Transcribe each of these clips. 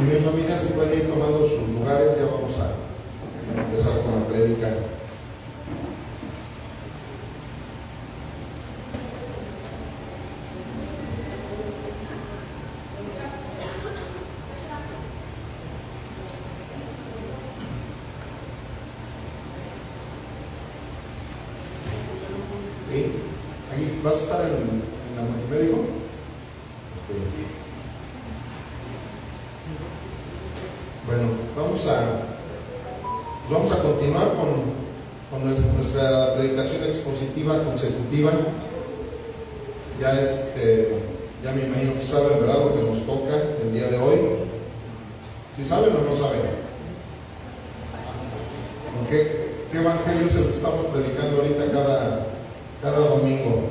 Mi familia se puede ir tomando sus lugares, ya vamos a empezar con la prédica. ¿Sí? ¿Ahí vas a estar en la multimedia? Okay. Bueno, vamos a continuar con nuestra predicación expositiva consecutiva. Ya me imagino que saben, ¿verdad?, lo que nos toca el día de hoy. ¿Sí saben o no saben? ¿Qué evangelio es el que estamos predicando ahorita cada domingo?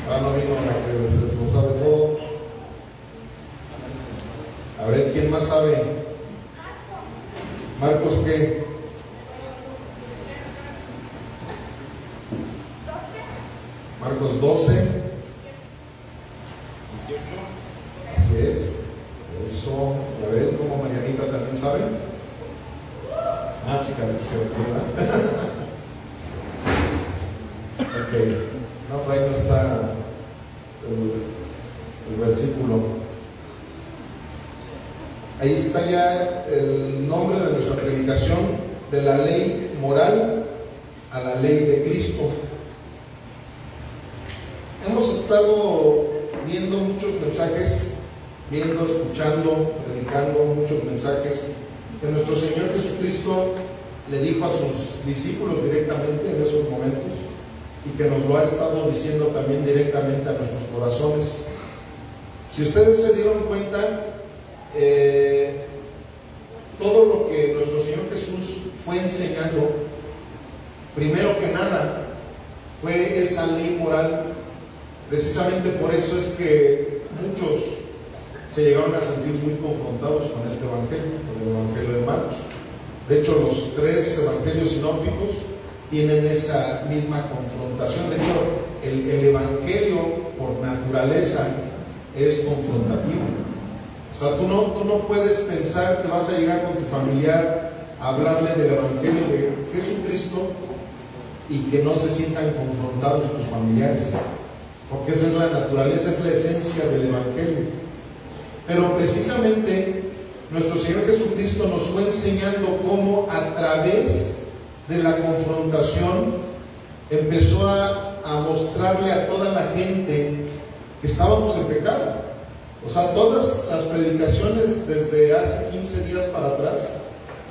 No vino la que se lo sabe todo. A ver, ¿quién más sabe? ¿Marcos qué? Marcos 12. Así es. Eso. A ver, ¿cómo Marianita también sabe? Sí, claro, ok. No, por ahí no está el versículo. Ahí está ya el nombre de nuestra predicación: de la ley moral a la ley de Cristo. Hemos estado viendo muchos mensajes, escuchando, predicando muchos mensajes que nuestro Señor Jesucristo le dijo a sus discípulos directamente en esos momentos, y que nos lo ha estado diciendo también directamente a nuestros corazones. Si ustedes se dieron cuenta, todo lo que nuestro Señor Jesús fue enseñando, primero que nada, fue esa ley moral. Precisamente por eso es que muchos se llegaron a sentir muy confrontados con este evangelio, con el evangelio de Marcos. De hecho, los 3 evangelios sinópticos tienen esa misma confrontación. De hecho, el evangelio por naturaleza es confrontativo. O sea, tú no puedes pensar que vas a llegar con tu familiar a hablarle del evangelio de Jesucristo y que no se sientan confrontados tus familiares, porque esa es la naturaleza, es la esencia del evangelio. Pero precisamente nuestro Señor Jesucristo nos fue enseñando cómo a través de la confrontación empezó a mostrarle a toda la gente que estábamos en pecado. O sea, todas las predicaciones desde hace 15 días para atrás,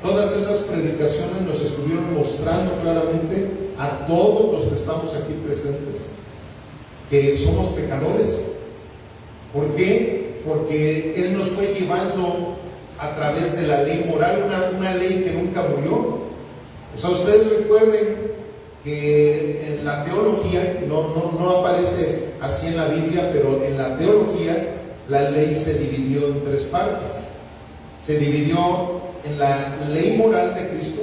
todas esas predicaciones nos estuvieron mostrando claramente a todos los que estamos aquí presentes que somos pecadores. ¿Por qué? Porque Él nos fue llevando a través de la ley moral, una ley que nunca murió. O sea, ustedes recuerden que en la teología, no aparece así en la Biblia, pero en la teología la ley se dividió en 3 partes. Se dividió en la ley moral de Cristo,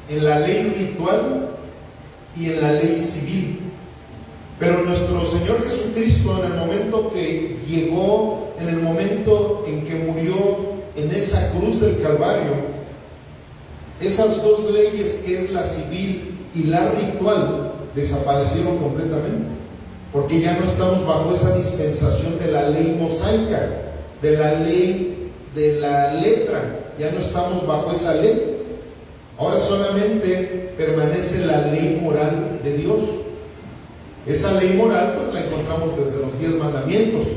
en la ley ritual y en la ley civil. Pero nuestro Señor Jesucristo, en el momento que llegó, en el momento en que murió en esa cruz del Calvario, esas 2 leyes, que es la civil y la ritual, desaparecieron completamente, porque ya no estamos bajo esa dispensación de la ley mosaica, de la ley de la letra. Ya no estamos bajo esa ley. Ahora solamente permanece la ley moral de Dios. Esa ley moral pues la encontramos desde los 10 mandamientos.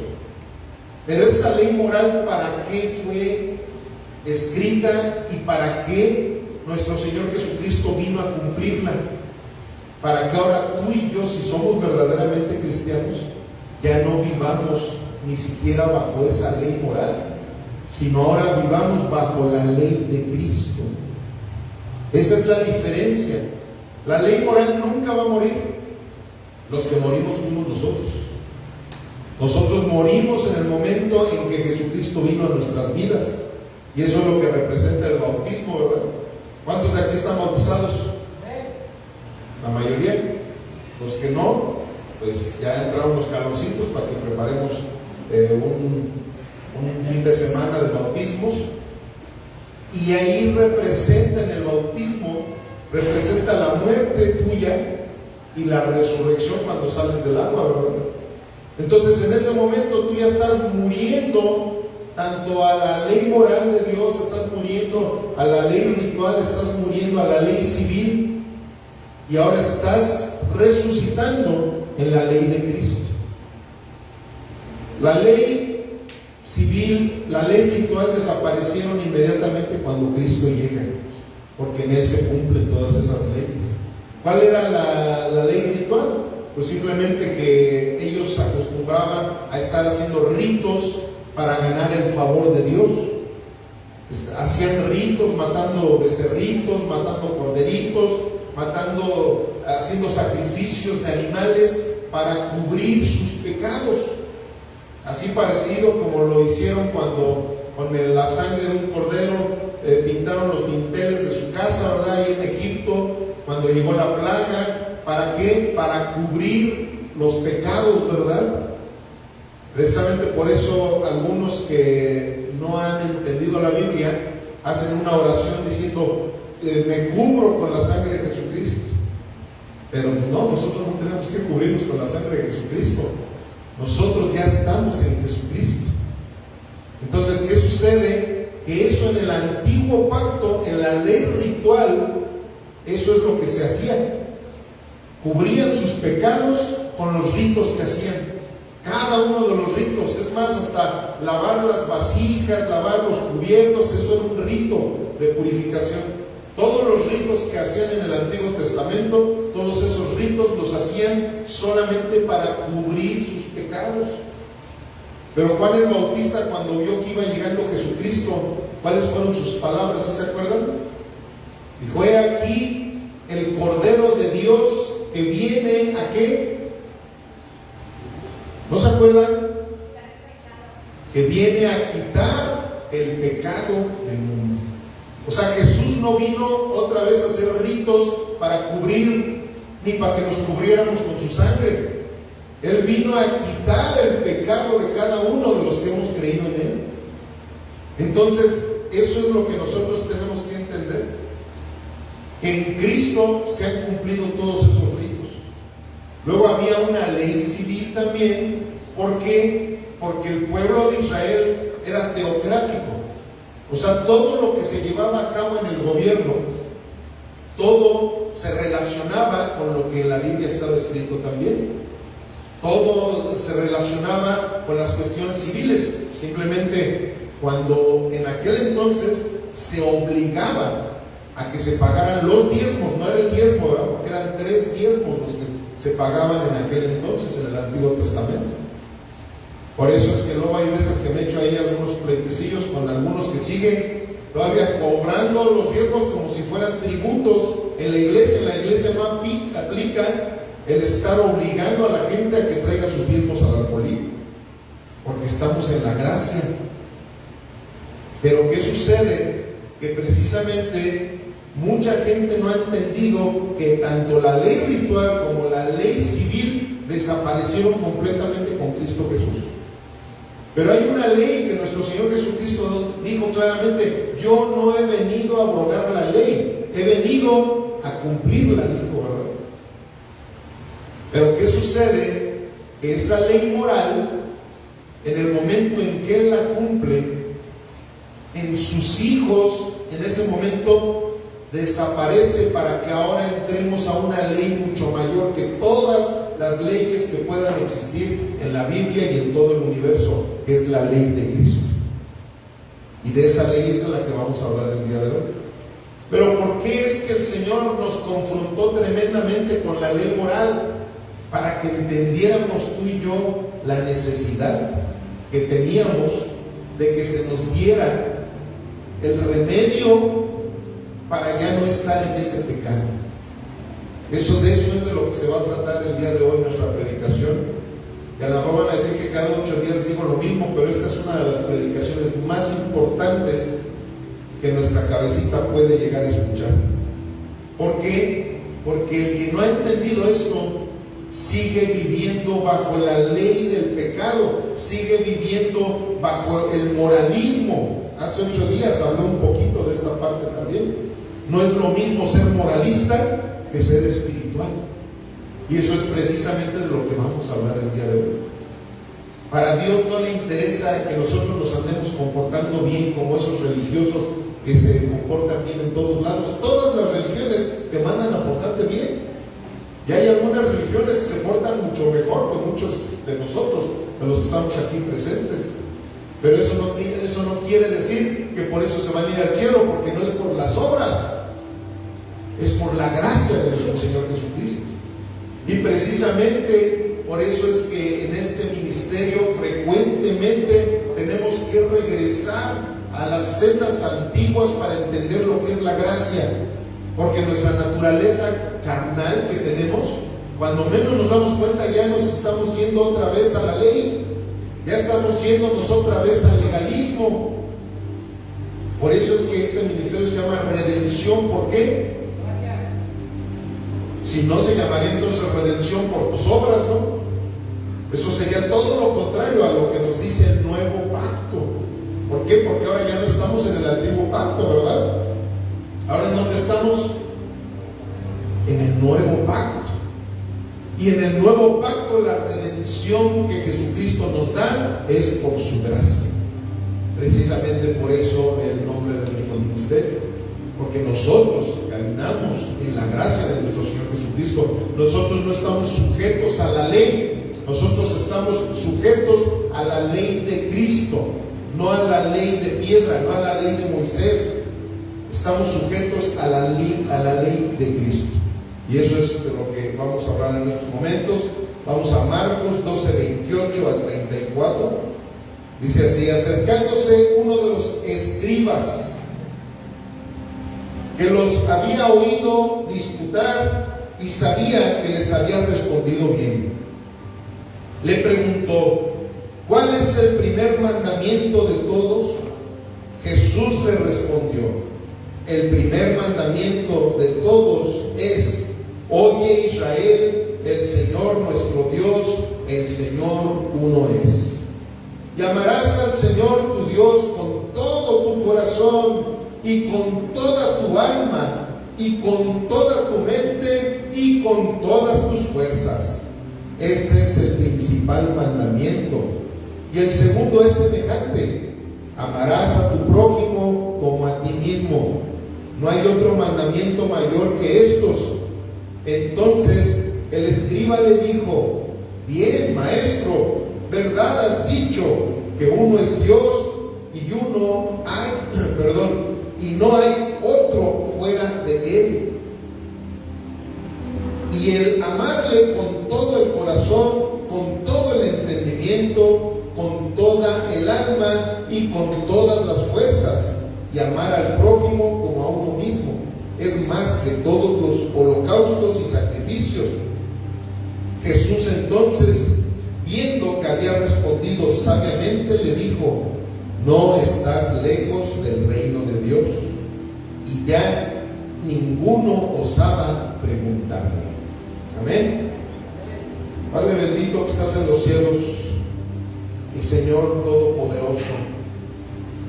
Pero esa ley moral, ¿para qué fue escrita y para qué nuestro Señor Jesucristo vino a cumplirla? Para que ahora tú y yo, si somos verdaderamente cristianos, ya no vivamos ni siquiera bajo esa ley moral, sino ahora vivamos bajo la ley de Cristo. Esa es la diferencia. La ley moral nunca va a morir. Los que morimos fuimos nosotros. Nosotros morimos en el momento en que Jesucristo vino a nuestras vidas, y eso es lo que representa el bautismo, ¿verdad? ¿Cuántos de aquí están bautizados? La mayoría. Los que no, pues ya entraron los calorcitos para que preparemos un fin de semana de bautismos, y ahí representa en el bautismo, representa la muerte tuya y la resurrección cuando sales del agua, ¿verdad? Entonces en ese momento tú ya estás muriendo tanto a la ley moral de Dios, estás muriendo a la ley ritual, estás muriendo a la ley civil, y ahora estás resucitando en la ley de Cristo. La ley civil, la ley ritual desaparecieron inmediatamente cuando Cristo llega, porque en Él se cumplen todas esas leyes. ¿Cuál era la ley ritual? Pues simplemente que ellos se acostumbraban a estar haciendo ritos para ganar el favor de Dios. Hacían ritos, matando becerritos, matando corderitos, haciendo sacrificios de animales para cubrir sus pecados. Así parecido como lo hicieron cuando con la sangre de un cordero pintaron los dinteles de su casa, ¿verdad? Ahí en Egipto, cuando llegó la plaga. ¿Para qué? Para cubrir los pecados, ¿verdad? Precisamente por eso algunos que no han entendido la Biblia hacen una oración diciendo: me cubro con la sangre de Jesucristo. Pero no, nosotros no tenemos que cubrirnos con la sangre de Jesucristo. Nosotros ya estamos en Jesucristo. Entonces, ¿qué sucede? Que eso en el antiguo pacto, en la ley ritual, eso es lo que se hacía. Cubrían sus pecados con los ritos que hacían. Cada uno de los ritos, es más, hasta lavar las vasijas, lavar los cubiertos, eso era un rito de purificación. Todos los ritos que hacían en el Antiguo Testamento, todos esos ritos los hacían solamente para cubrir sus pecados. Pero Juan el Bautista, cuando vio que iba llegando Jesucristo, ¿cuáles fueron sus palabras? ¿Sí se acuerdan? Dijo: he aquí el Cordero de Dios que viene ¿a qué? ¿No se acuerdan? Que viene a quitar el pecado del mundo. O sea, Jesús no vino otra vez a hacer ritos para cubrir, ni para que nos cubriéramos con su sangre. Él vino a quitar el pecado de cada uno de los que hemos creído en Él. Entonces, eso es lo que nosotros tenemos que entender, que en Cristo se han cumplido todos esos ritos. Luego había una ley civil también. ¿Por qué? Porque el pueblo de Israel era teocrático. O sea, todo lo que se llevaba a cabo en el gobierno, todo se relacionaba con lo que en la Biblia estaba escrito también. Todo se relacionaba con las cuestiones civiles. Simplemente cuando en aquel entonces se obligaba a que se pagaran los diezmos, no era el diezmo, ¿verdad? Porque eran 3 diezmos los que se pagaban en aquel entonces en el Antiguo Testamento. Por eso es que luego hay veces que me echo ahí algunos pleitecillos con algunos que siguen todavía cobrando los diezmos como si fueran tributos en la iglesia. En la iglesia no aplica el estar obligando a la gente a que traiga sus diezmos al alfolí, porque estamos en la gracia. Pero ¿qué sucede? Que precisamente mucha gente no ha entendido que tanto la ley ritual como la ley civil desaparecieron completamente con Cristo Jesús. Pero hay una ley que nuestro Señor Jesucristo dijo claramente: yo no he venido a abrogar la ley, he venido a cumplirla, dijo, ¿verdad? Pero ¿qué sucede? Que esa ley moral, en el momento en que Él la cumple, en sus hijos, en ese momento desaparece, para que ahora entremos a una ley mucho mayor que todas las leyes que puedan existir en la Biblia y en todo el universo, que es la ley de Cristo. Y de esa ley es de la que vamos a hablar el día de hoy. Pero ¿por qué es que el Señor nos confrontó tremendamente con la ley moral? Para que entendiéramos tú y yo la necesidad que teníamos de que se nos diera el remedio para ya no estar en ese pecado. De eso es de lo que se va a tratar el día de hoy nuestra predicación. Y a lo mejor van a decir que cada 8 días digo lo mismo, pero esta es una de las predicaciones más importantes que nuestra cabecita puede llegar a escuchar. ¿Por qué? Porque el que no ha entendido esto sigue viviendo bajo la ley del pecado, sigue viviendo bajo el moralismo. Hace 8 días hablé un poquito de esta parte también. No es lo mismo ser moralista que ser espiritual. Y eso es precisamente de lo que vamos a hablar el día de hoy. Para Dios no le interesa que nosotros nos andemos comportando bien como esos religiosos que se comportan bien en todos lados. Todas las religiones te mandan a portarte bien. Y hay algunas religiones que se portan mucho mejor que muchos de nosotros, de los que estamos aquí presentes. Pero eso no quiere decir que por eso se van a ir al cielo, porque no es por las obras, es por la gracia de nuestro Señor Jesucristo. Y precisamente por eso es que en este ministerio frecuentemente tenemos que regresar a las sendas antiguas para entender lo que es la gracia, porque nuestra naturaleza carnal que tenemos, cuando menos nos damos cuenta, ya nos estamos yendo otra vez a la ley, ya estamos yéndonos otra vez al legalismo. Por eso es que este ministerio se llama redención. ¿Por qué? Si no, se llamaría entonces redención por tus obras, ¿no? Eso sería todo lo contrario a lo que nos dice el nuevo pacto. ¿Por qué? Porque ahora ya no estamos en el antiguo pacto, ¿verdad? Ahora, ¿en dónde estamos? En el nuevo pacto. Y en el nuevo pacto la redención que Jesucristo nos da es por su gracia. Precisamente por eso el nombre de nuestro ministerio. Porque nosotros caminamos en la gracia de nuestro Señor Jesucristo. Nosotros no estamos sujetos a la ley. Nosotros estamos sujetos a la ley de Cristo, no a la ley de piedra, no a la ley de Moisés. Estamos sujetos a la ley de Cristo. Y eso es de lo que vamos a hablar en estos momentos. Vamos a Marcos 12, 28 al 34. Dice así: acercándose uno de los escribas que los había oído disputar y sabía que les había respondido bien, le preguntó: ¿cuál es el primer mandamiento de todos? Jesús le respondió: el primer mandamiento de todos es: oye Israel, el Señor nuestro Dios, el Señor uno es. Y amarás al Señor tu Dios con todo tu corazón y con toda tu alma y con toda tu mente y con todas tus fuerzas. Este es el principal mandamiento. Y el segundo es semejante: amarás a tu prójimo como a ti mismo. No hay otro mandamiento mayor que estos. Entonces el escriba le dijo: bien, maestro, verdad has dicho, que uno es Dios y no hay otro fuera de él. Y el amarle con todo el corazón, con todo el entendimiento, con toda el alma y con todas las fuerzas, y amar al prójimo como a uno mismo, es más que todos los holocaustos y sacrificios. Jesús entonces, viendo que había respondido sabiamente, le dijo: no estás lejos del reino de Dios. Y ya ninguno osaba preguntarle. Amén. Padre bendito que estás en los cielos, mi Señor todopoderoso,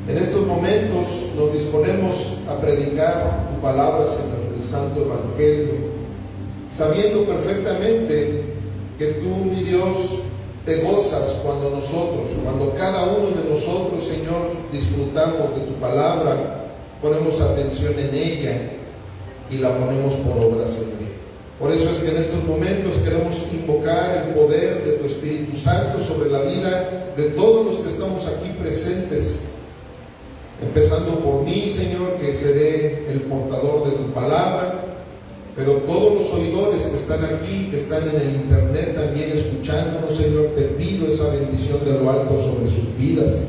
en estos momentos nos disponemos a predicar tu palabra, Señor, el santo evangelio, sabiendo perfectamente que tú, mi Dios, te gozas cuando cada uno de nosotros, Señor, disfrutamos de tu palabra, ponemos atención en ella y la ponemos por obra, Señor. Por eso es que en estos momentos queremos invocar el poder de tu Espíritu Santo sobre la vida de todos los que estamos aquí presentes, empezando por mí, Señor, que seré el portador de tu palabra, pero todos los oidores que están aquí, que están en el internet también escuchándonos, Señor, te pido esa bendición de lo alto sobre sus vidas,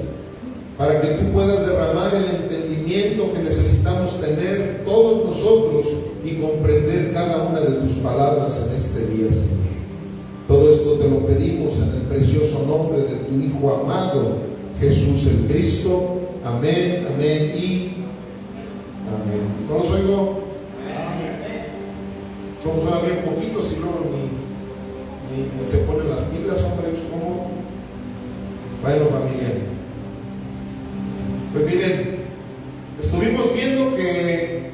para que tú puedas derramar el entendimiento que necesitamos tener todos nosotros y comprender cada una de tus palabras en este día, Señor. Todo esto te lo pedimos en el precioso nombre de tu Hijo amado, Jesús el Cristo. Amén, amén y amén. ¿No los oigo? Somos ahora bien poquitos y luego ni ni se ponen las pilas, hombre, pues, ¿cómo? Bueno, familia, pues miren, estuvimos viendo que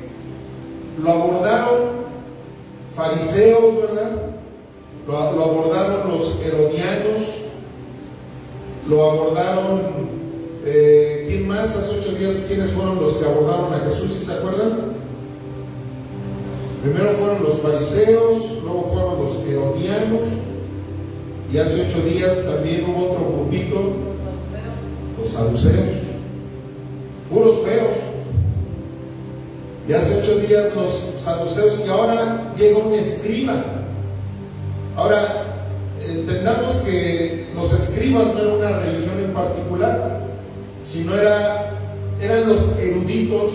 lo abordaron fariseos, ¿verdad? Lo abordaron los herodianos, lo abordaron, ¿quién más? Hace 8 días, ¿quiénes fueron los que abordaron a Jesús? ¿Sí se acuerdan? Primero fueron los fariseos, luego fueron los herodianos, y hace 8 días también hubo otro grupito, los saduceos, puros feos. Y hace 8 días los saduceos, y ahora llega un escriba. Ahora, entendamos que los escribas no eran una religión en particular, sino eran los eruditos,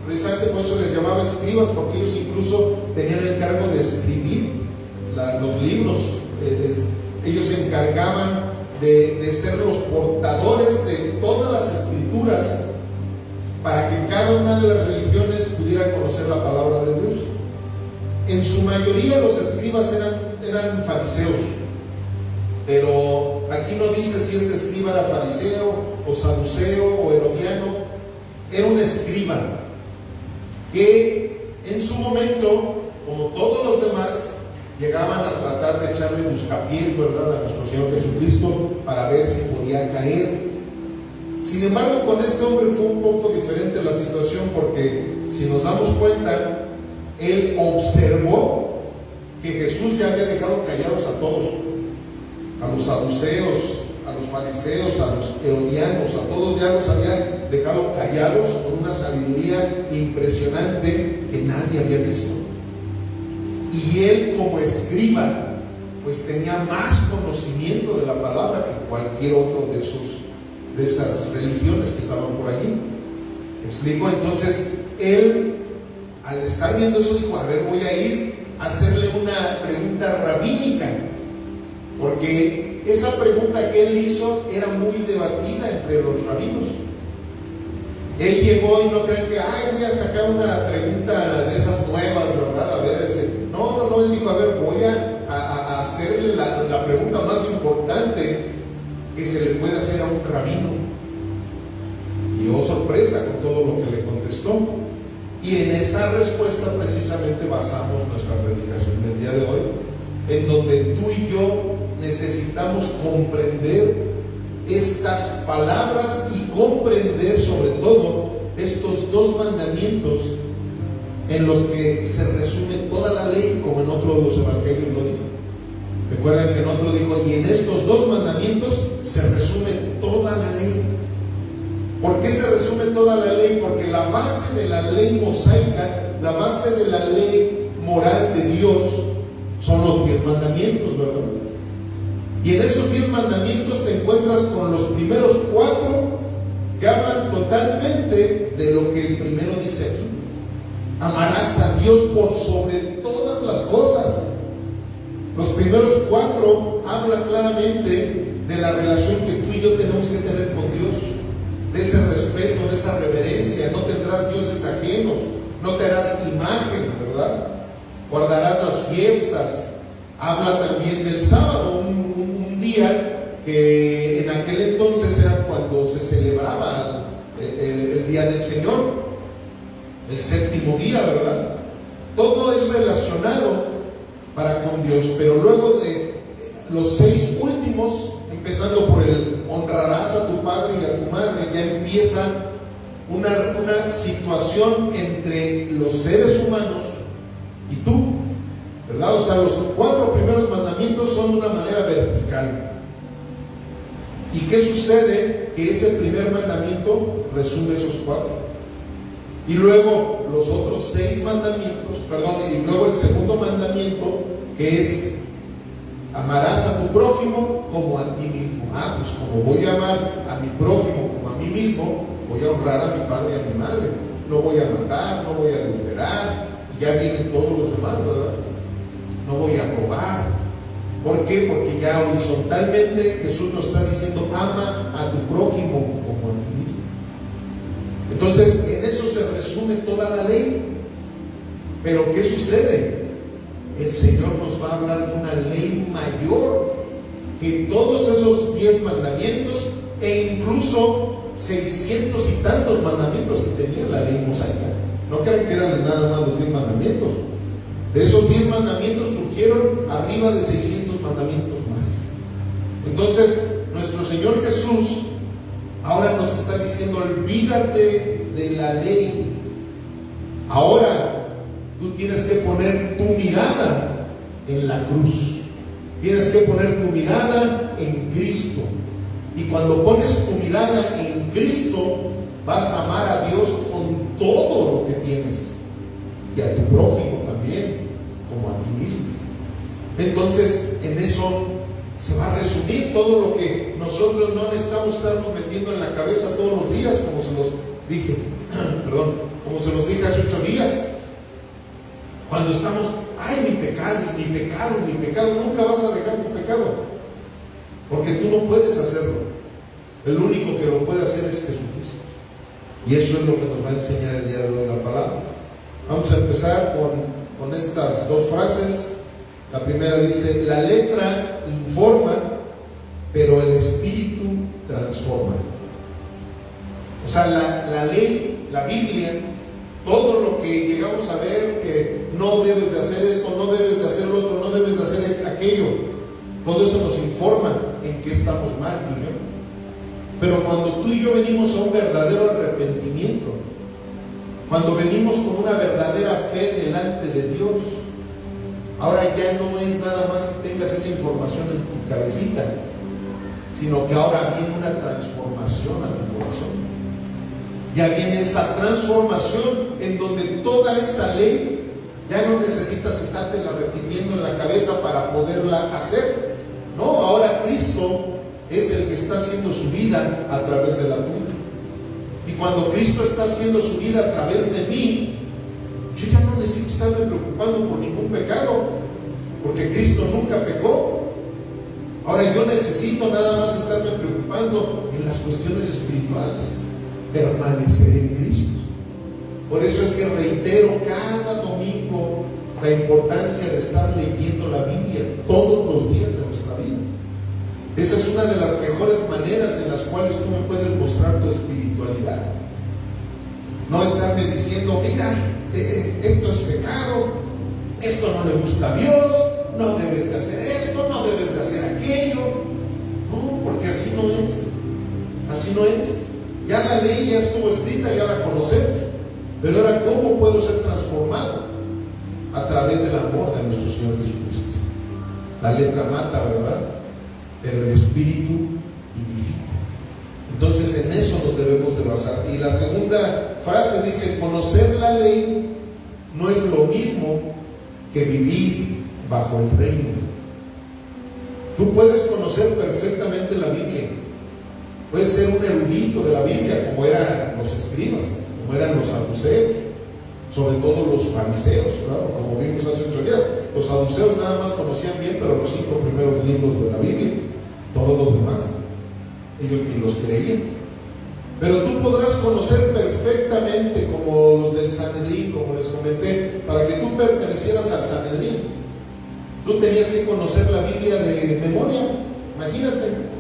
precisamente por eso les llamaba escribas, porque ellos incluso tenían el cargo de escribir los libros. Ellos se encargaban de ser los portadores de todas las escrituras para que cada una de las religiones pudiera conocer la palabra de Dios. En su mayoría los escribas eran fariseos, pero aquí no dice si este escriba era fariseo o saduceo o herodiano. Era un escriba que en su momento, como todos los demás, llegaban a tratar de echarle buscapiés, ¿verdad?, a nuestro Señor Jesucristo para ver si podía caer. Sin embargo, con este hombre fue un poco diferente la situación, porque si nos damos cuenta, él observó que Jesús ya había dejado callados a todos, a los saduceos, a los fariseos, a los herodianos, a todos ya los había dejado callados con una sabiduría impresionante que nadie había visto. Y él, como escriba, pues tenía más conocimiento de la palabra que cualquier otro de esas religiones que estaban por allí. ¿Me explico? Entonces él, al estar viendo eso, dijo: a ver, voy a ir a hacerle una pregunta rabínica, porque esa pregunta que él hizo era muy debatida entre los rabinos. Él llegó, y no crean que voy a sacar una pregunta de esas nuevas, ¿verdad? A ver, no, él dijo: a ver, voy a hacerle la pregunta más importante que se le puede hacer a un rabino. Y oh, sorpresa con todo lo que le contestó. Y en esa respuesta precisamente basamos nuestra predicación del día de hoy, en donde tú y yo necesitamos comprender estas palabras y comprender sobre todo estos 2 mandamientos en los que se resume toda la ley, como en otro de los evangelios lo dijo. Recuerden que en otro dijo: y en estos 2 mandamientos se resume toda la ley. ¿Por qué se resume toda la ley? Porque la base de la ley mosaica, la base de la ley moral de Dios, son los 10 mandamientos, ¿verdad? Y en esos 10 mandamientos te encuentras con los primeros 4 que hablan totalmente de lo que el primero dice aquí: amarás a Dios por sobre todas las cosas. Los primeros 4 hablan claramente de la relación que tú y yo tenemos que tener con Dios, de ese respeto, de esa reverencia. No tendrás dioses ajenos, no te harás imagen, ¿verdad? Guardarás las fiestas. Habla también del sábado, un día que en aquel entonces era cuando se celebraba el día del Señor, el 7º día, ¿verdad? Todo es relacionado para con Dios. Pero luego de los 6 últimos, empezando por el honrarás a tu padre y a tu madre, ya empieza una situación entre los seres humanos y tú, ¿verdad? O sea, los 4 primeros mandamientos son de una manera vertical. ¿Y qué sucede? Que ese primer mandamiento resume esos 4. Y luego los otros 6 mandamientos, y luego el segundo mandamiento, que es: amarás a tu prójimo como a ti mismo. Pues como voy a amar a mi prójimo como a mí mismo, voy a honrar a mi padre y a mi madre. No voy a matar, no voy a adulterar, y ya vienen todos los demás, ¿verdad? No voy a robar. ¿Por qué? Porque ya horizontalmente Jesús nos está diciendo: ama a tu prójimo como a ti mismo. Entonces, en eso se resume toda la ley. Pero ¿qué sucede? el Señor nos va a hablar de una ley mayor que todos esos 10 mandamientos e incluso 600 y tantos mandamientos que tenía la ley mosaica. No crean que eran nada más los 10 mandamientos. De esos 10 mandamientos surgieron arriba de 600 mandamientos más. Entonces, nuestro Señor Jesús ahora nos está diciendo: olvídate de la ley. Ahora tú tienes que poner tu mirada en la cruz. Tienes que poner tu mirada en Cristo. Y cuando pones tu mirada en Cristo, vas a amar a Dios con todo lo que tienes. Y a tu prójimo también, como a ti mismo. Entonces, en eso se va a resumir todo lo que nosotros no necesitamos estarnos metiendo en la cabeza todos los días, como se los dije, como se los dije hace 8 días. Cuando estamos, ay, mi pecado, nunca vas a dejar tu pecado, porque tú no puedes hacerlo. El único que lo puede hacer es Jesucristo. Y eso es lo que nos va a enseñar el día de hoy la palabra. Vamos a empezar con estas 2 frases. La primera dice: la letra informa, pero el espíritu transforma. O sea, la ley, la Biblia, todo lo que llegamos a ver, que no debes de hacer esto, no debes de hacer lo otro, no debes de hacer aquello, todo eso nos informa en qué estamos mal, tú y yo. Pero cuando tú y yo venimos a un verdadero arrepentimiento, cuando venimos con una verdadera fe delante de Dios, ahora ya no es nada más que tengas esa información en tu cabecita, sino que ahora viene una transformación a tu corazón. Ya viene esa transformación en donde toda esa ley ya no necesitas estártela repitiendo en la cabeza para poderla hacer. No, ahora Cristo es el que está haciendo su vida a través de la tuya. Y cuando Cristo está haciendo su vida a través de mí, yo ya no necesito estarme preocupando por ningún pecado, porque Cristo nunca pecó. Ahora yo necesito nada más estarme preocupando en las cuestiones espirituales, permanecer en Cristo. Por eso es que reitero cada domingo la importancia de estar leyendo la Biblia todos los días de nuestra vida. Esa es una de las mejores maneras en las cuales tú me puedes mostrar tu espiritualidad. No estarme diciendo: mira, esto es pecado, esto no le gusta a Dios, no debes de hacer esto, no debes de hacer aquello. No, porque así no es. Así no es. Ya la ley ya estuvo escrita, ya la conocemos. Pero ahora, ¿cómo puedo ser transformado? A través del amor de nuestro Señor Jesucristo. La letra mata, ¿verdad? Pero el Espíritu vivifica. Entonces en eso nos debemos de basar. Y la segunda frase dice: conocer la ley no es lo mismo que vivir bajo el reino. Tú puedes conocer perfectamente la Biblia. Puedes ser un erudito de la Biblia, como eran los escribas, como eran los saduceos, sobre todo los fariseos, claro, como vimos hace 8 días. Los saduceos nada más conocían bien, pero los 5 primeros libros de la Biblia, todos los demás, ellos ni los creían. Pero tú podrás conocer perfectamente, como los del Sanedrín, como les comenté, para que tú pertenecieras al Sanedrín, tú tenías que conocer la Biblia de memoria, imagínate.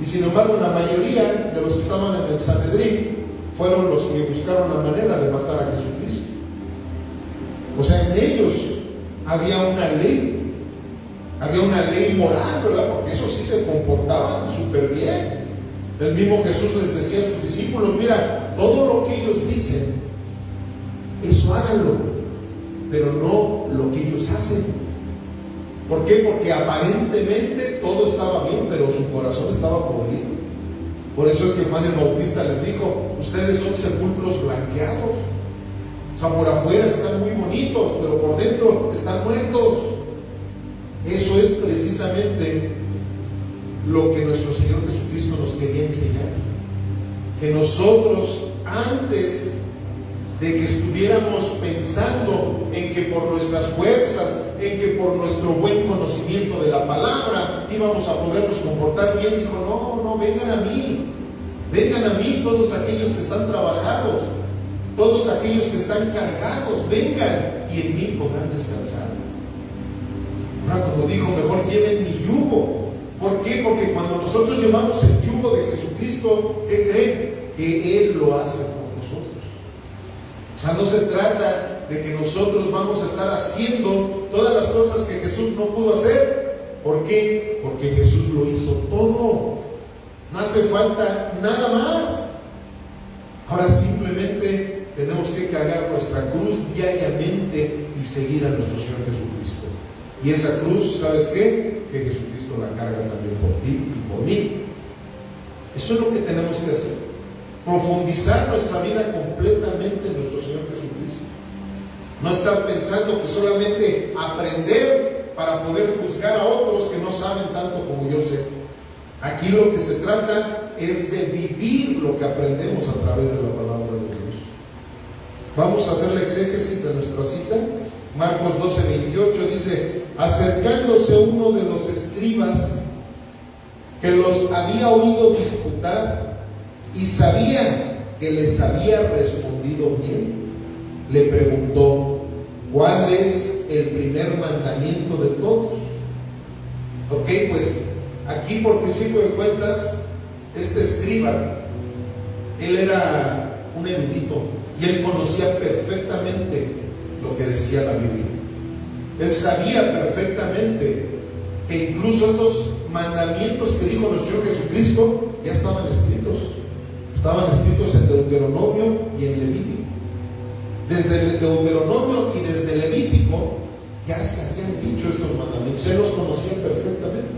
Y sin embargo, la mayoría de los que estaban en el Sanedrín fueron los que buscaron la manera de matar a Jesucristo. O sea, en ellos había una ley moral, ¿verdad? Porque eso sí se comportaban súper bien. El mismo Jesús les decía a sus discípulos: mira, todo lo que ellos dicen, eso háganlo, pero no lo que ellos hacen. ¿Por qué? Porque aparentemente todo estaba bien, pero su corazón estaba podrido. Por eso es que Juan el Bautista les dijo: ustedes son sepulcros blanqueados. O sea, por afuera están muy bonitos, pero por dentro están muertos. Eso es precisamente lo que nuestro Señor Jesucristo nos quería enseñar. Que nosotros, antes de que estuviéramos pensando en que por nuestras fuerzas, en que por nuestro buen conocimiento de la palabra íbamos a podernos comportar bien, dijo: no, vengan a mí todos aquellos que están trabajados, todos aquellos que están cargados, vengan y en mí podrán descansar. Ahora, como dijo, mejor lleven mi yugo. ¿Por qué? Porque cuando nosotros llevamos el yugo de Jesucristo, ¿qué creen? Que Él lo hace por nosotros. O sea, no se trata de que nosotros vamos a estar haciendo todas las cosas que Jesús no pudo hacer. ¿Por qué? Porque Jesús lo hizo todo. No hace falta nada más. Ahora simplemente tenemos que cargar nuestra cruz diariamente y seguir a nuestro Señor Jesucristo. Y esa cruz, ¿sabes qué? Que Jesucristo la carga también por ti y por mí. Eso es lo que tenemos que hacer. Profundizar nuestra vida completamente en nuestro Señor Jesucristo. No estar pensando que solamente aprender para poder juzgar a otros que no saben tanto como yo sé. Aquí lo que se trata es de vivir lo que aprendemos a través de la palabra de Dios. Vamos a hacer la exégesis de nuestra cita. Marcos 12:28 dice: acercándose uno de los escribas que los había oído disputar y sabía que les había respondido bien, le preguntó: ¿cuál es el primer mandamiento de todos? Ok, pues aquí por principio de cuentas, este escriba, él era un erudito y él conocía perfectamente lo que decía la Biblia. Él sabía perfectamente que incluso estos mandamientos que dijo nuestro Señor Jesucristo ya estaban escritos. Estaban escritos en Deuteronomio y en Levítico. Desde el Deuteronomio y desde el Levítico ya se habían dicho estos mandamientos. Él los conocía perfectamente.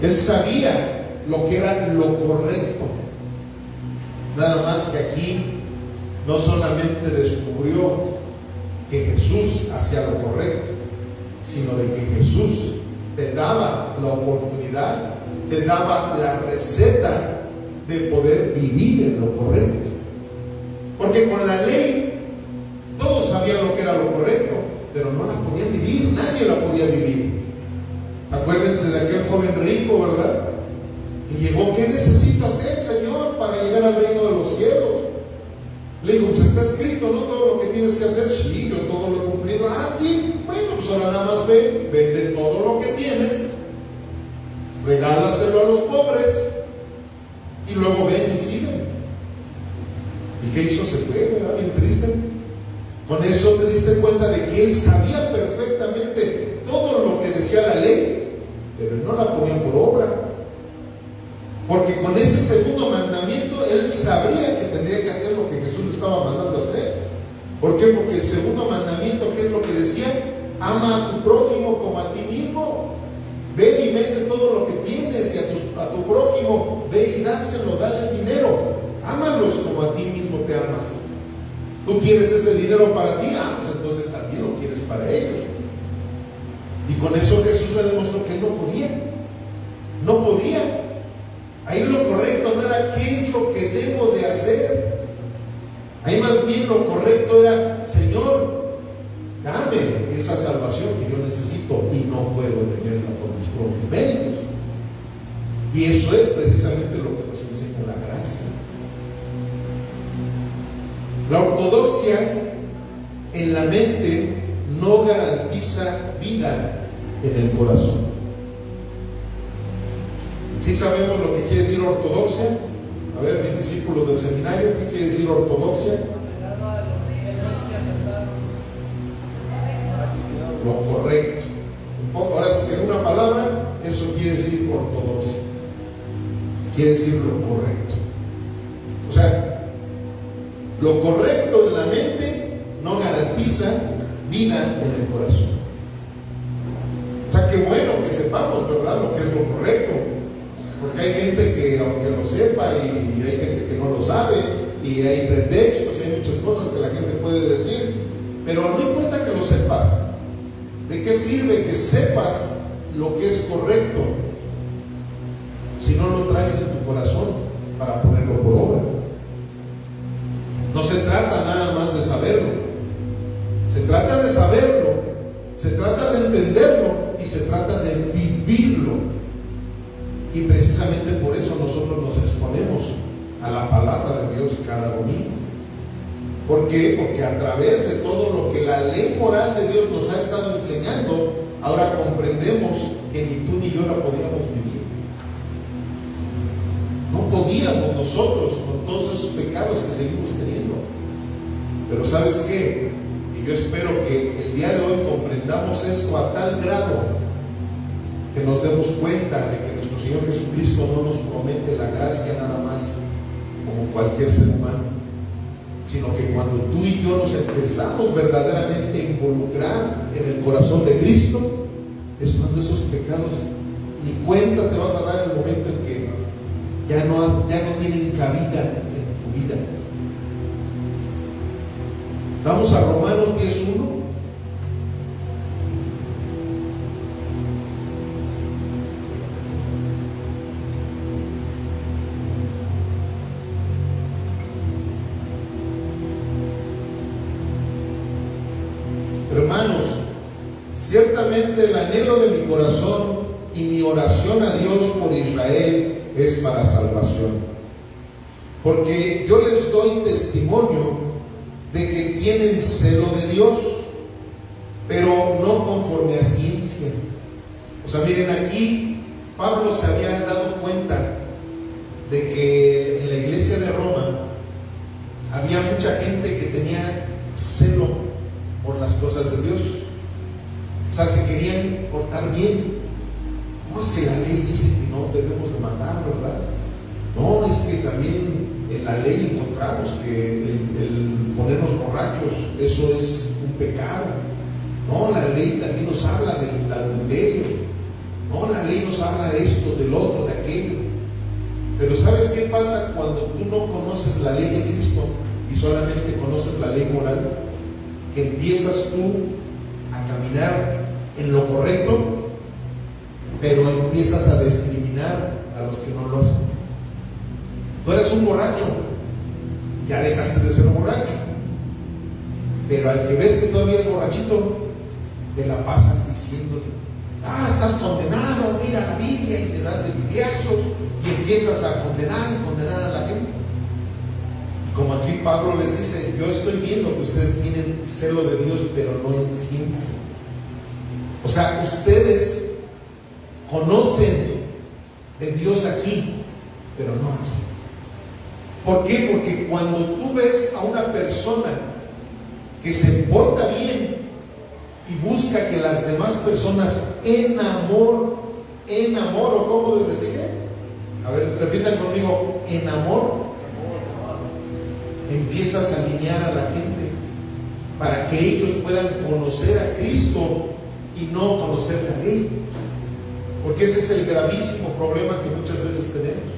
Él sabía lo que era lo correcto. Nada más que aquí no solamente descubrió que Jesús hacía lo correcto, sino de que Jesús te daba la oportunidad, te daba la receta de poder vivir en lo correcto. Porque con la ley todos sabían lo que era lo correcto, pero no la podían vivir, nadie la podía vivir. Acuérdense de aquel joven rico, ¿verdad? Que llegó: ¿qué necesito hacer, Señor, para llegar al reino de los cielos? Le digo: pues está escrito, ¿no? Todo lo que tienes que hacer. Sí, yo todo lo he cumplido. Ah, sí, bueno, pues ahora nada más ve, vende todo lo que tienes, regálaselo a los pobres y luego ven y siguen. ¿Y qué hizo? Se fue, ¿verdad? Bien triste. Con eso te diste cuenta de que él sabía perfectamente todo lo que decía la ley, pero él no la ponía por obra. Porque con ese segundo mandamiento él sabría que tendría que hacer lo que Jesús le estaba mandando a hacer. ¿Por qué? Porque el segundo mandamiento, ¿qué es lo que decía? Ama a tu prójimo como a ti mismo. Ve y vende todo lo que tienes, y a tu prójimo ve y dáselo, dale el dinero. Ámalos como a ti mismo te amas. Tú quieres ese dinero para ti, pues entonces también lo quieres para ellos. Y con eso Jesús le demostró que él no podía. No podía. Ahí lo correcto no era qué es lo que debo de hacer. Ahí más bien lo correcto era: Señor, dame esa salvación que yo necesito y no puedo tenerla por mis propios méritos. Y eso es precisamente lo que nos enseña la gracia. La ortodoxia en la mente no garantiza vida en el corazón. ¿Sí sabemos lo que quiere decir ortodoxia? A ver, mis discípulos del seminario, ¿qué quiere decir ortodoxia? Lo correcto. Ahora sí que en una palabra, eso quiere decir ortodoxia. Quiere decir lo correcto. O sea, lo correcto en la mente no garantiza vida en el corazón. O sea, qué bueno que sepamos, ¿verdad?, lo que es lo correcto. Porque hay gente que, aunque lo sepa, y hay gente que no lo sabe, y hay pretextos, y hay muchas cosas que la gente puede decir, pero no importa que lo sepas. ¿De qué sirve que sepas lo que es correcto si no lo traes en tu corazón para ponerlo por obra? No se trata nada más de saberlo, se trata de saberlo, se trata de entenderlo y se trata de vivirlo. Y precisamente por eso nosotros nos exponemos a la palabra de Dios cada domingo. ¿Por qué? Porque a través de todo lo que la ley moral de Dios nos ha estado enseñando, ahora comprendemos que ni tú ni yo la podíamos vivir. No podíamos nosotros con todos esos pecados que seguimos teniendo. Pero ¿sabes qué? Y yo espero que el día de hoy comprendamos esto a tal grado que nos demos cuenta de que nuestro Señor Jesucristo no nos promete la gracia nada más como cualquier ser humano, sino que cuando tú y yo nos empezamos verdaderamente a involucrar en el corazón de Cristo, es cuando esos pecados ni cuenta te vas a dar en el momento en que ya no tienen cabida en tu vida. Vamos a Romanos 10:1. Hermanos, ciertamente el anhelo de mi corazón y mi oración a Dios por Israel es para salvación. Porque yo les doy testimonio de que tienen celo de Dios, pero no conforme a ciencia. O sea, miren, aquí Pablo se había dado cuenta de que en la iglesia de Roma había mucha gente que tenía celo por las cosas de Dios. O sea, se querían portar bien. No, es que la ley dice que no debemos de matar, ¿verdad? No, es que también en la ley encontramos que el ponernos borrachos, eso es un pecado. No, la ley también nos habla del adulterio. No, la ley nos habla de esto, del otro, de aquello. Pero ¿sabes qué pasa cuando tú no conoces la ley de Cristo y solamente conoces la ley moral? Que empiezas tú a caminar en lo correcto, pero empiezas a discriminar a los que no lo hacen. Tú eres un borracho, ya dejaste de ser borracho, pero al que ves que todavía es borrachito, te la pasas diciéndole: estás condenado, mira la Biblia, y te das de bibliazos y empiezas a condenar a la gente. Como aquí Pablo les dice: yo estoy viendo que ustedes tienen celo de Dios, pero no en ciencia. O sea, ustedes conocen de Dios aquí, pero no aquí. ¿Por qué? Porque cuando tú ves a una persona que se porta bien y busca que las demás personas en amor, o ¿cómo les dije? A ver, repitan conmigo: en amor. Empiezas a alinear a la gente para que ellos puedan conocer a Cristo y no conocer la ley, porque ese es el gravísimo problema que muchas veces tenemos.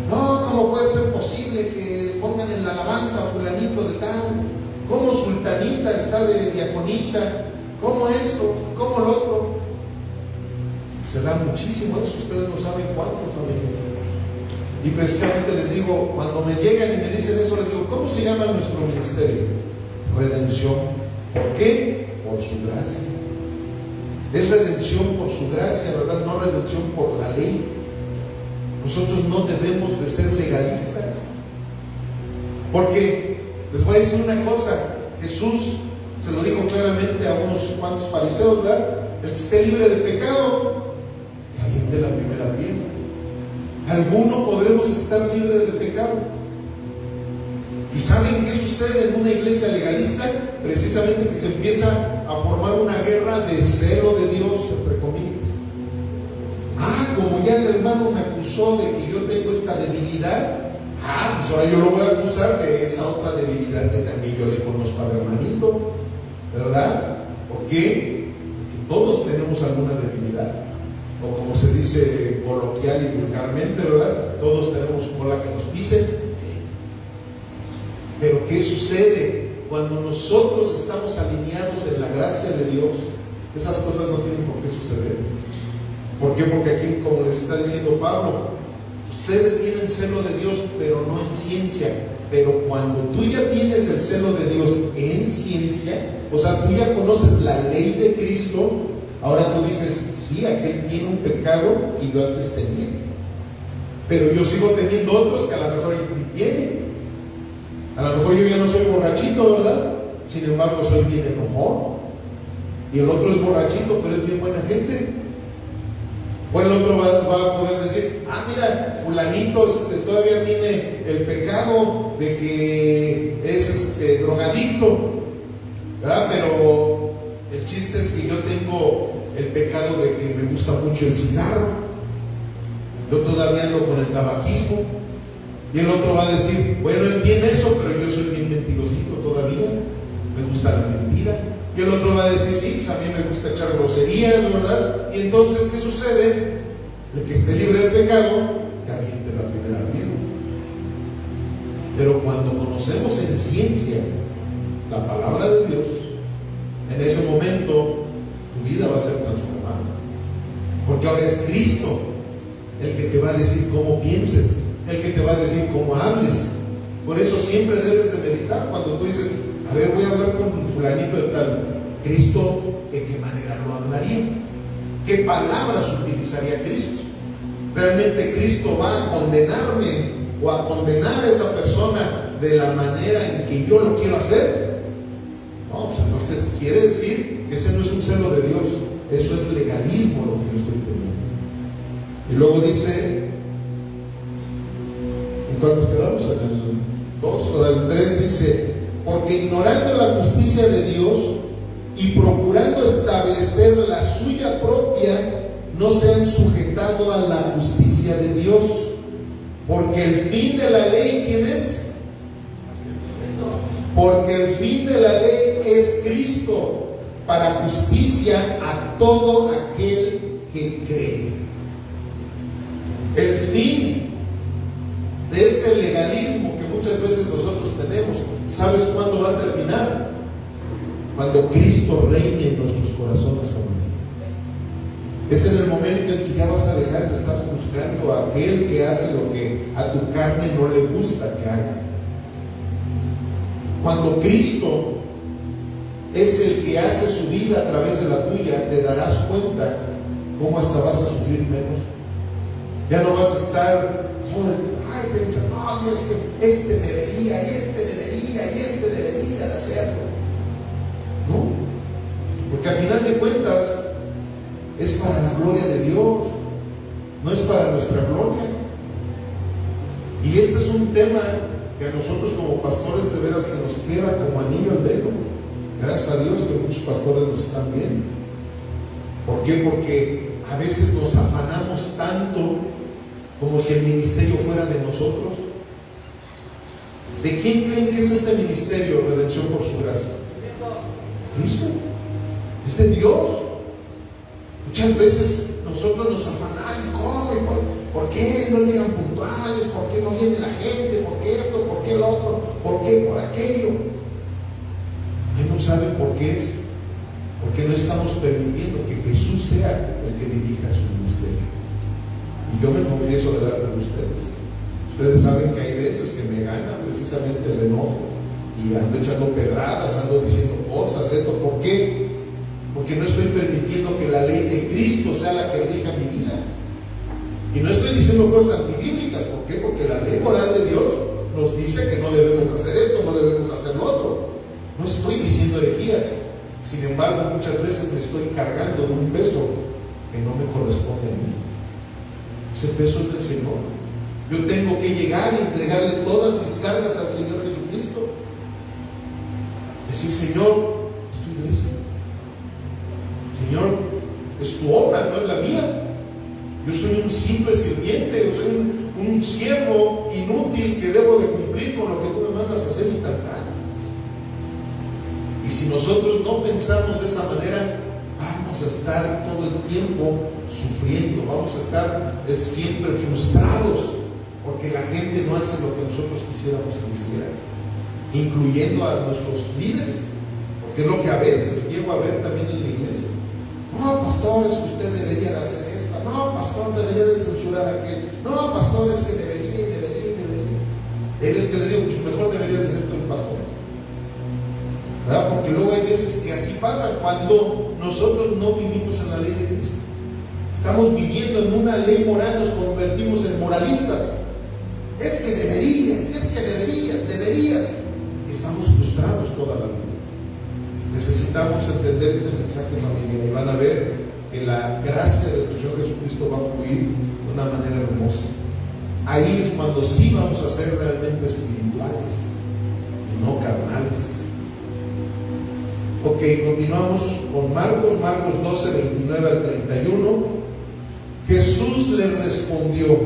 No, ¿cómo puede ser posible que pongan en la alabanza a fulanito de tal? ¿Cómo sultanita está de diaconisa? ¿Cómo esto? ¿Cómo lo otro? Se da muchísimo eso, ustedes no saben cuánto, familia. Y precisamente les digo, cuando me llegan y me dicen eso, les digo: ¿cómo se llama nuestro ministerio? Redención. ¿Por qué? Por su gracia. Es redención por su gracia, ¿verdad? No redención por la ley. Nosotros no debemos de ser legalistas, porque les voy a decir una cosa: Jesús se lo dijo claramente a unos cuantos fariseos, ¿verdad? El que esté libre de pecado, que aviente la primera piedra. Alguno podremos estar libres de pecado. ¿Y saben qué sucede en una iglesia legalista? Precisamente que se empieza a formar una guerra de celo de Dios, entre comillas. Como ya el hermano me acusó de que yo tengo esta debilidad, pues ahora yo lo voy a acusar de esa otra debilidad que también yo le conozco al hermanito, ¿verdad? ¿Por qué? Porque todos tenemos alguna debilidad. O como se dice coloquial y vulgarmente, ¿verdad? Todos tenemos cola que nos pisen. Pero ¿qué sucede? Cuando nosotros estamos alineados en la gracia de Dios, esas cosas no tienen por qué suceder. ¿Por qué? Porque aquí, como les está diciendo Pablo, ustedes tienen celo de Dios, pero no en ciencia. Pero cuando tú ya tienes el celo de Dios en ciencia, o sea, tú ya conoces la ley de Cristo, ahora tú dices: sí, aquel tiene un pecado que yo antes tenía, pero yo sigo teniendo otros que a lo mejor ni tienen. A lo mejor yo ya no soy borrachito, ¿verdad? Sin embargo, soy bien enojón. y el otro es borrachito, pero es bien buena gente. O el otro va a poder decir, mira, fulanito todavía tiene el pecado de que es drogadicto, ¿verdad? Pero el chiste es que yo tengo el pecado de que me gusta mucho el cigarro, yo todavía ando con el tabaquismo. Y el otro va a decir, bueno, él tiene eso, pero yo soy bien mentirosito todavía, me gusta la mentira. Y el otro va a decir, sí, pues a mí me gusta echar groserías, ¿verdad? Y entonces, ¿qué sucede? El que esté libre de pecado, que aviente la primera piedra. Pero cuando conocemos en ciencia la palabra de Dios, en ese momento tu vida va a ser transformada. Porque ahora es Cristo el que te va a decir cómo pienses, el que te va a decir cómo hables. Por eso siempre debes de meditar cuando tú dices, a ver, voy a hablar con un fulanito de tal. Cristo, ¿de qué manera lo hablaría? ¿Qué palabras utilizaría Cristo? ¿Realmente Cristo va a condenarme o a condenar a esa persona de la manera en que yo lo quiero hacer? No, pues entonces quiere decir que ese no es un celo de Dios, eso es legalismo lo que yo estoy teniendo. Y luego dice, ¿en cuál nos quedamos? En el 2 o el 3 dice, porque ignorando la justicia de Dios y procurando establecer la suya propia, no se han sujetado a la justicia de Dios. Porque el fin de la ley, ¿quién es? Porque el fin de la ley es Cristo, para justicia a todo aquel que cree. El fin de ese legalismo que muchas veces nosotros tenemos, ¿sabes cuándo va a terminar? Cuando Cristo reine en nuestros corazones, familia. Es en el momento en que ya vas a dejar de estar juzgando a aquel que hace lo que a tu carne no le gusta que haga. Cuando Cristo es el que hace su vida a través de la tuya, te darás cuenta cómo hasta vas a sufrir menos. Ya no vas a estar todo el tiempo, pensando, ay, es que este debería, y este debería, y este debería de hacerlo. No, porque al final de cuentas es para la gloria de Dios, no es para nuestra gloria. Y este es un tema que a nosotros como pastores de veras que nos queda como anillo al dedo. Gracias a Dios que muchos pastores nos están viendo. ¿Por qué? Porque a veces nos afanamos tanto como si el ministerio fuera de nosotros. ¿De quién creen que es este ministerio, Redención por su gracia? Cristo. Es de Dios. Muchas veces nosotros nos afanamos, ¿cómo? ¿Por qué no llegan puntuales? ¿Por qué no viene la gente? ¿Por qué esto? ¿Por qué lo otro? ¿Por qué? ¿Por aquello? Él no sabe por qué es. Porque no estamos permitiendo que Jesús sea el que dirija su ministerio. Y yo me confieso delante de ustedes. Ustedes saben que hay veces que me gana precisamente el enojo y ando echando pedradas, ando diciendo cosas, esto. ¿Por qué? Porque no estoy permitiendo que la ley de Cristo sea la que rija mi vida. Y no estoy diciendo cosas antibíblicas. ¿Por qué? Porque la ley moral de Dios nos dice que no debemos hacer esto, no debemos hacer lo otro. No estoy diciendo herejías. Sin embargo, muchas veces me estoy cargando de un peso que no me corresponde a mí. Ese peso es del Señor. Yo tengo que llegar y entregarle todas mis cargas al Señor Jesucristo. Decir, Señor, es tu iglesia. Señor, es tu obra, no es la mía. Yo soy un simple sirviente, yo soy un siervo inútil que debo de cumplir con lo que tú me mandas a hacer y tal. Y si nosotros no pensamos de esa manera, vamos a estar todo el tiempo sufriendo, vamos a estar siempre frustrados, porque la gente no hace lo que nosotros quisiéramos que hicieran, incluyendo a nuestros líderes, porque es lo que a veces llego a ver también en la iglesia. No, pastor, es que usted debería de hacer esto. No, pastor, debería de censurar a aquel. No, pastor, es que debería. Él es que le digo, pues mejor deberías de ser tú el pastor, ¿verdad? Porque luego hay veces que así pasa cuando nosotros no vivimos en la ley de Cristo. Estamos viviendo en una ley moral, nos convertimos en moralistas. Es que deberías. Y estamos frustrados toda la vida. Necesitamos entender este mensaje, familia, y van a ver que la gracia de nuestro Señor Jesucristo va a fluir de una manera hermosa. Ahí es cuando sí vamos a ser realmente espirituales y no carnales. Ok, continuamos con Marcos 12, 29 al 31. Jesús le respondió: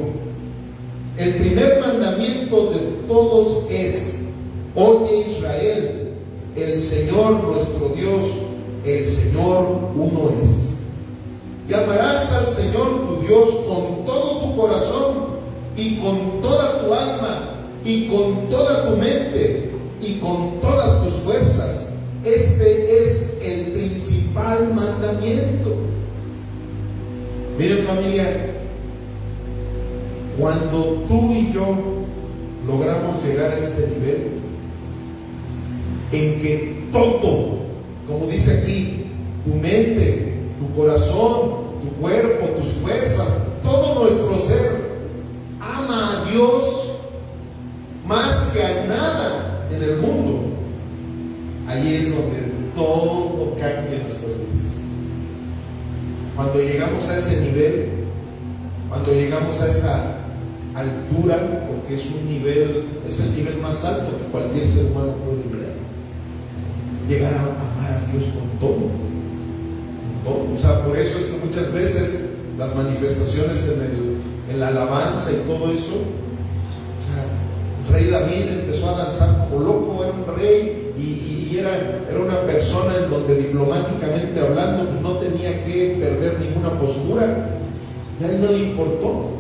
el primer mandamiento de todos es: oye Israel, el Señor nuestro Dios, el Señor uno es. Y amarás al Señor tu Dios con todo tu corazón y con toda tu alma y con toda tu mente y con todas tus fuerzas. Este es el principal mandamiento. Miren, familia, cuando tú y yo logramos llegar a este nivel en que todo, como dice aquí, tu mente, tu corazón, tu cuerpo, tus fuerzas, todo nuestro ser ama a Dios más que a nada en el mundo, ahí es donde todo cambia en nuestras vidas. Cuando llegamos a ese nivel, cuando llegamos a esa altura, porque es un nivel, es el nivel más alto que cualquier ser humano puede llegar a amar a Dios con todo, o sea, por eso es que muchas veces las manifestaciones en la alabanza y todo eso, o sea, el rey David empezó a danzar como loco, era un rey y era una persona en donde diplomáticamente hablando, pues no tenía que perder ninguna postura, y a él no le importó.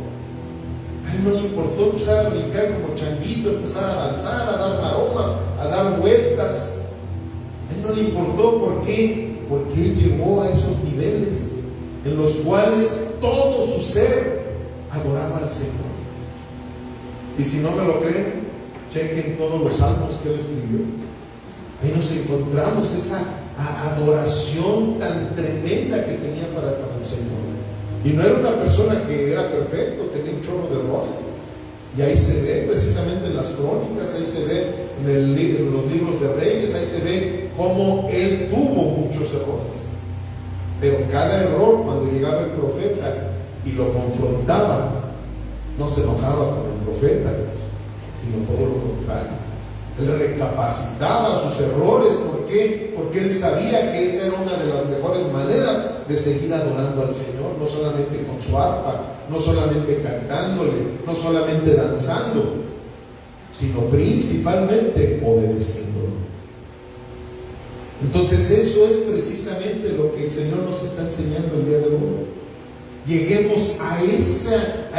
A él no le importó empezar a brincar como changuito, empezar a danzar, a dar maromas, a dar vueltas. A él no le importó. ¿Por qué? Porque él llegó a esos niveles en los cuales todo su ser adoraba al Señor. Y si no me lo creen, chequen todos los salmos que él escribió. Ahí nos encontramos esa adoración tan tremenda que tenía para con el Señor. Y no era una persona que era perfecto, tenía un chorro de errores. Y ahí se ve precisamente en las crónicas, ahí se ve en los libros de Reyes, ahí se ve cómo él tuvo muchos errores. Pero cada error, cuando llegaba el profeta y lo confrontaba, no se enojaba con el profeta, sino todo lo contrario. Él recapacitaba sus errores. ¿Por qué? Porque él sabía que esa era una de las mejores maneras de seguir adorando al Señor, no solamente con su arpa, no solamente cantándole, no solamente danzando, sino principalmente obedeciéndolo. Entonces eso es precisamente lo que el Señor nos está enseñando el día de hoy. Lleguemos a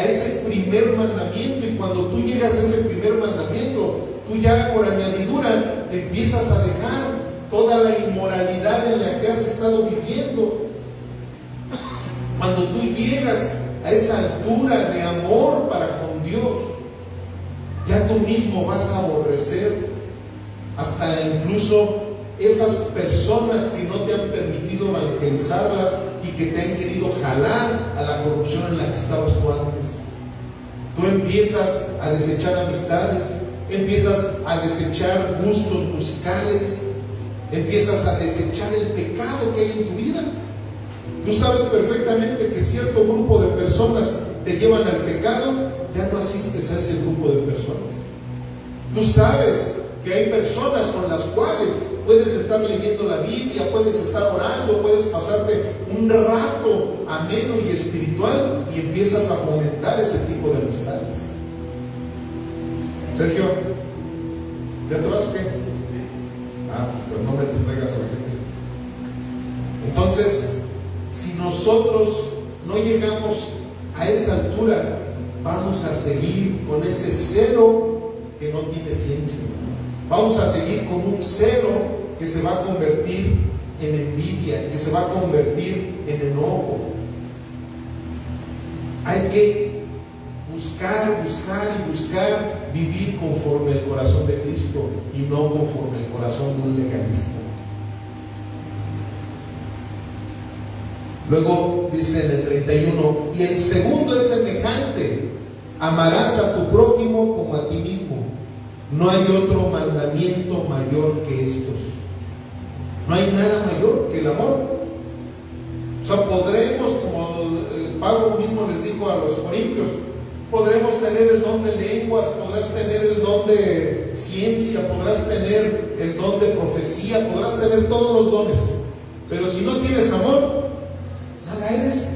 ese primer mandamiento, y cuando tú llegas a ese primer mandamiento, tú ya por añadidura empiezas a dejar toda la inmoralidad en la que has estado viviendo. Cuando tú llegas a esa altura de amor para con Dios, ya tú mismo vas a aborrecer hasta incluso esas personas que no te han permitido evangelizarlas y que te han querido jalar a la corrupción en la que estabas tú antes. Tú empiezas a desechar amistades, empiezas a desechar gustos musicales, empiezas a desechar el pecado que hay en tu vida. Tú sabes perfectamente que cierto grupo de personas te llevan al pecado, ya no asistes a ese grupo de personas. Tú sabes que hay personas con las cuales puedes estar leyendo la Biblia, puedes estar orando, puedes pasarte un rato ameno y espiritual, y empiezas a fomentar ese tipo de amistades. Sergio, ¿ya te vas o qué? Pues no me distraigas a la gente. Entonces, si nosotros no llegamos a esa altura, vamos a seguir con ese celo que no tiene ciencia. Vamos a seguir con un celo que se va a convertir en envidia, que se va a convertir en enojo. Hay que buscar vivir conforme el corazón de Cristo y no conforme el corazón de un legalista. Luego dice en el 31, y el segundo es semejante: amarás a tu prójimo como a ti mismo. No hay otro mandamiento mayor que estos. No hay nada mayor que el amor. O sea, podremos, como Pablo mismo les dijo a los corintios, podremos tener el don de lenguas, podrás tener el don de ciencia, podrás tener el don de profecía, podrás tener todos los dones, pero si no tienes amor, nada eres.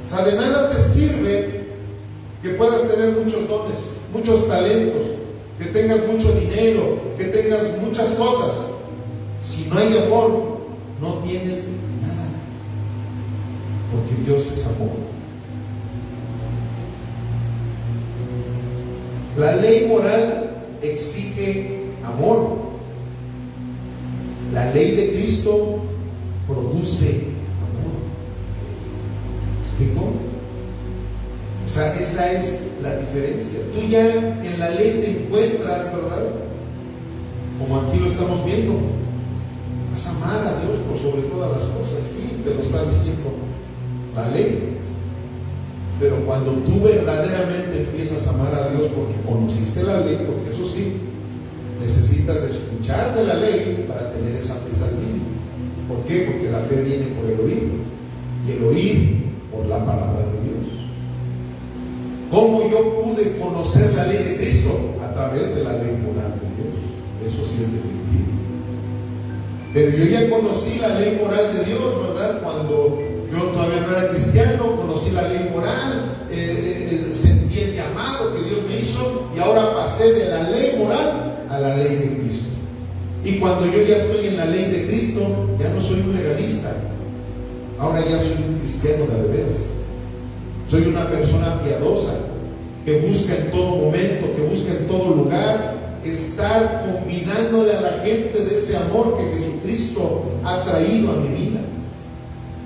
O sea, de nada te sirve que puedas tener muchos dones, muchos talentos, que tengas mucho dinero, que tengas muchas cosas. Si no hay amor, no tienes nada, porque Dios es amor. La ley moral exige amor. La ley de Cristo produce amor. ¿Me explico? O sea, esa es la diferencia. Tú ya en la ley te encuentras, ¿verdad? Como aquí lo estamos viendo. Vas a amar a Dios por sobre todas las cosas. Sí, te lo está diciendo la ley. Pero cuando tú verdaderamente empiezas a amar a Dios porque conociste la ley, porque eso sí, necesitas escuchar de la ley para tener esa fe salvífica. ¿Por qué? Porque la fe viene por el oír, y el oír por la palabra de Dios. ¿Cómo yo pude conocer la ley de Cristo? A través de la ley moral de Dios. Eso sí es definitivo. Pero yo ya conocí la ley moral de Dios, ¿verdad? Cuando yo todavía no era cristiano, conocí la ley moral, sentí el llamado que Dios me hizo, y ahora pasé de la ley moral a la ley de Cristo. Y cuando yo ya estoy en la ley de Cristo, ya no soy un legalista, ahora ya soy un cristiano de veras. Soy una persona piadosa que busca en todo momento, que busca en todo lugar estar convidándole a la gente de ese amor que Jesucristo ha traído a mi vida.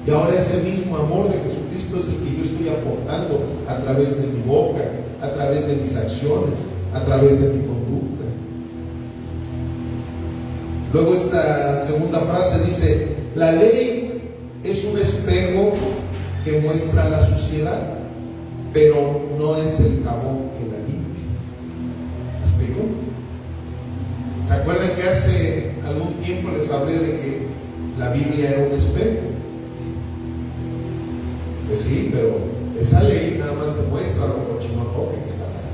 Y ahora ese mismo amor de Jesucristo es el que yo estoy aportando a través de mi boca, a través de mis acciones, a través de mi conducta. Luego esta segunda frase dice: la ley es un espejo que muestra la suciedad, pero no es el jabón que la limpia. ¿Me explico? ¿Se acuerdan que hace algún tiempo les hablé de que la Biblia era un espejo? Pues sí, pero esa ley nada más te muestra lo cochinotote que estás.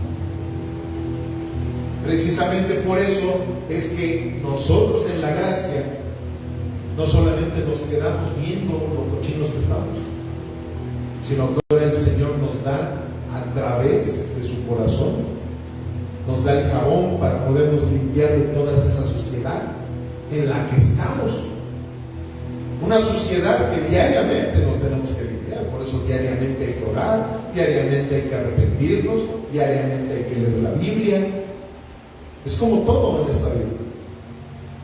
Precisamente por eso es que nosotros en la gracia no solamente nos quedamos viendo lo cochinos que estamos, sino que ahora el Señor nos da, a través de su corazón, nos da el jabón para podernos limpiar de toda esa suciedad en la que estamos. Una suciedad que diariamente nos tenemos que limpiar. Por eso diariamente hay que orar, diariamente hay que arrepentirnos, diariamente hay que leer la Biblia. Es como todo en esta vida.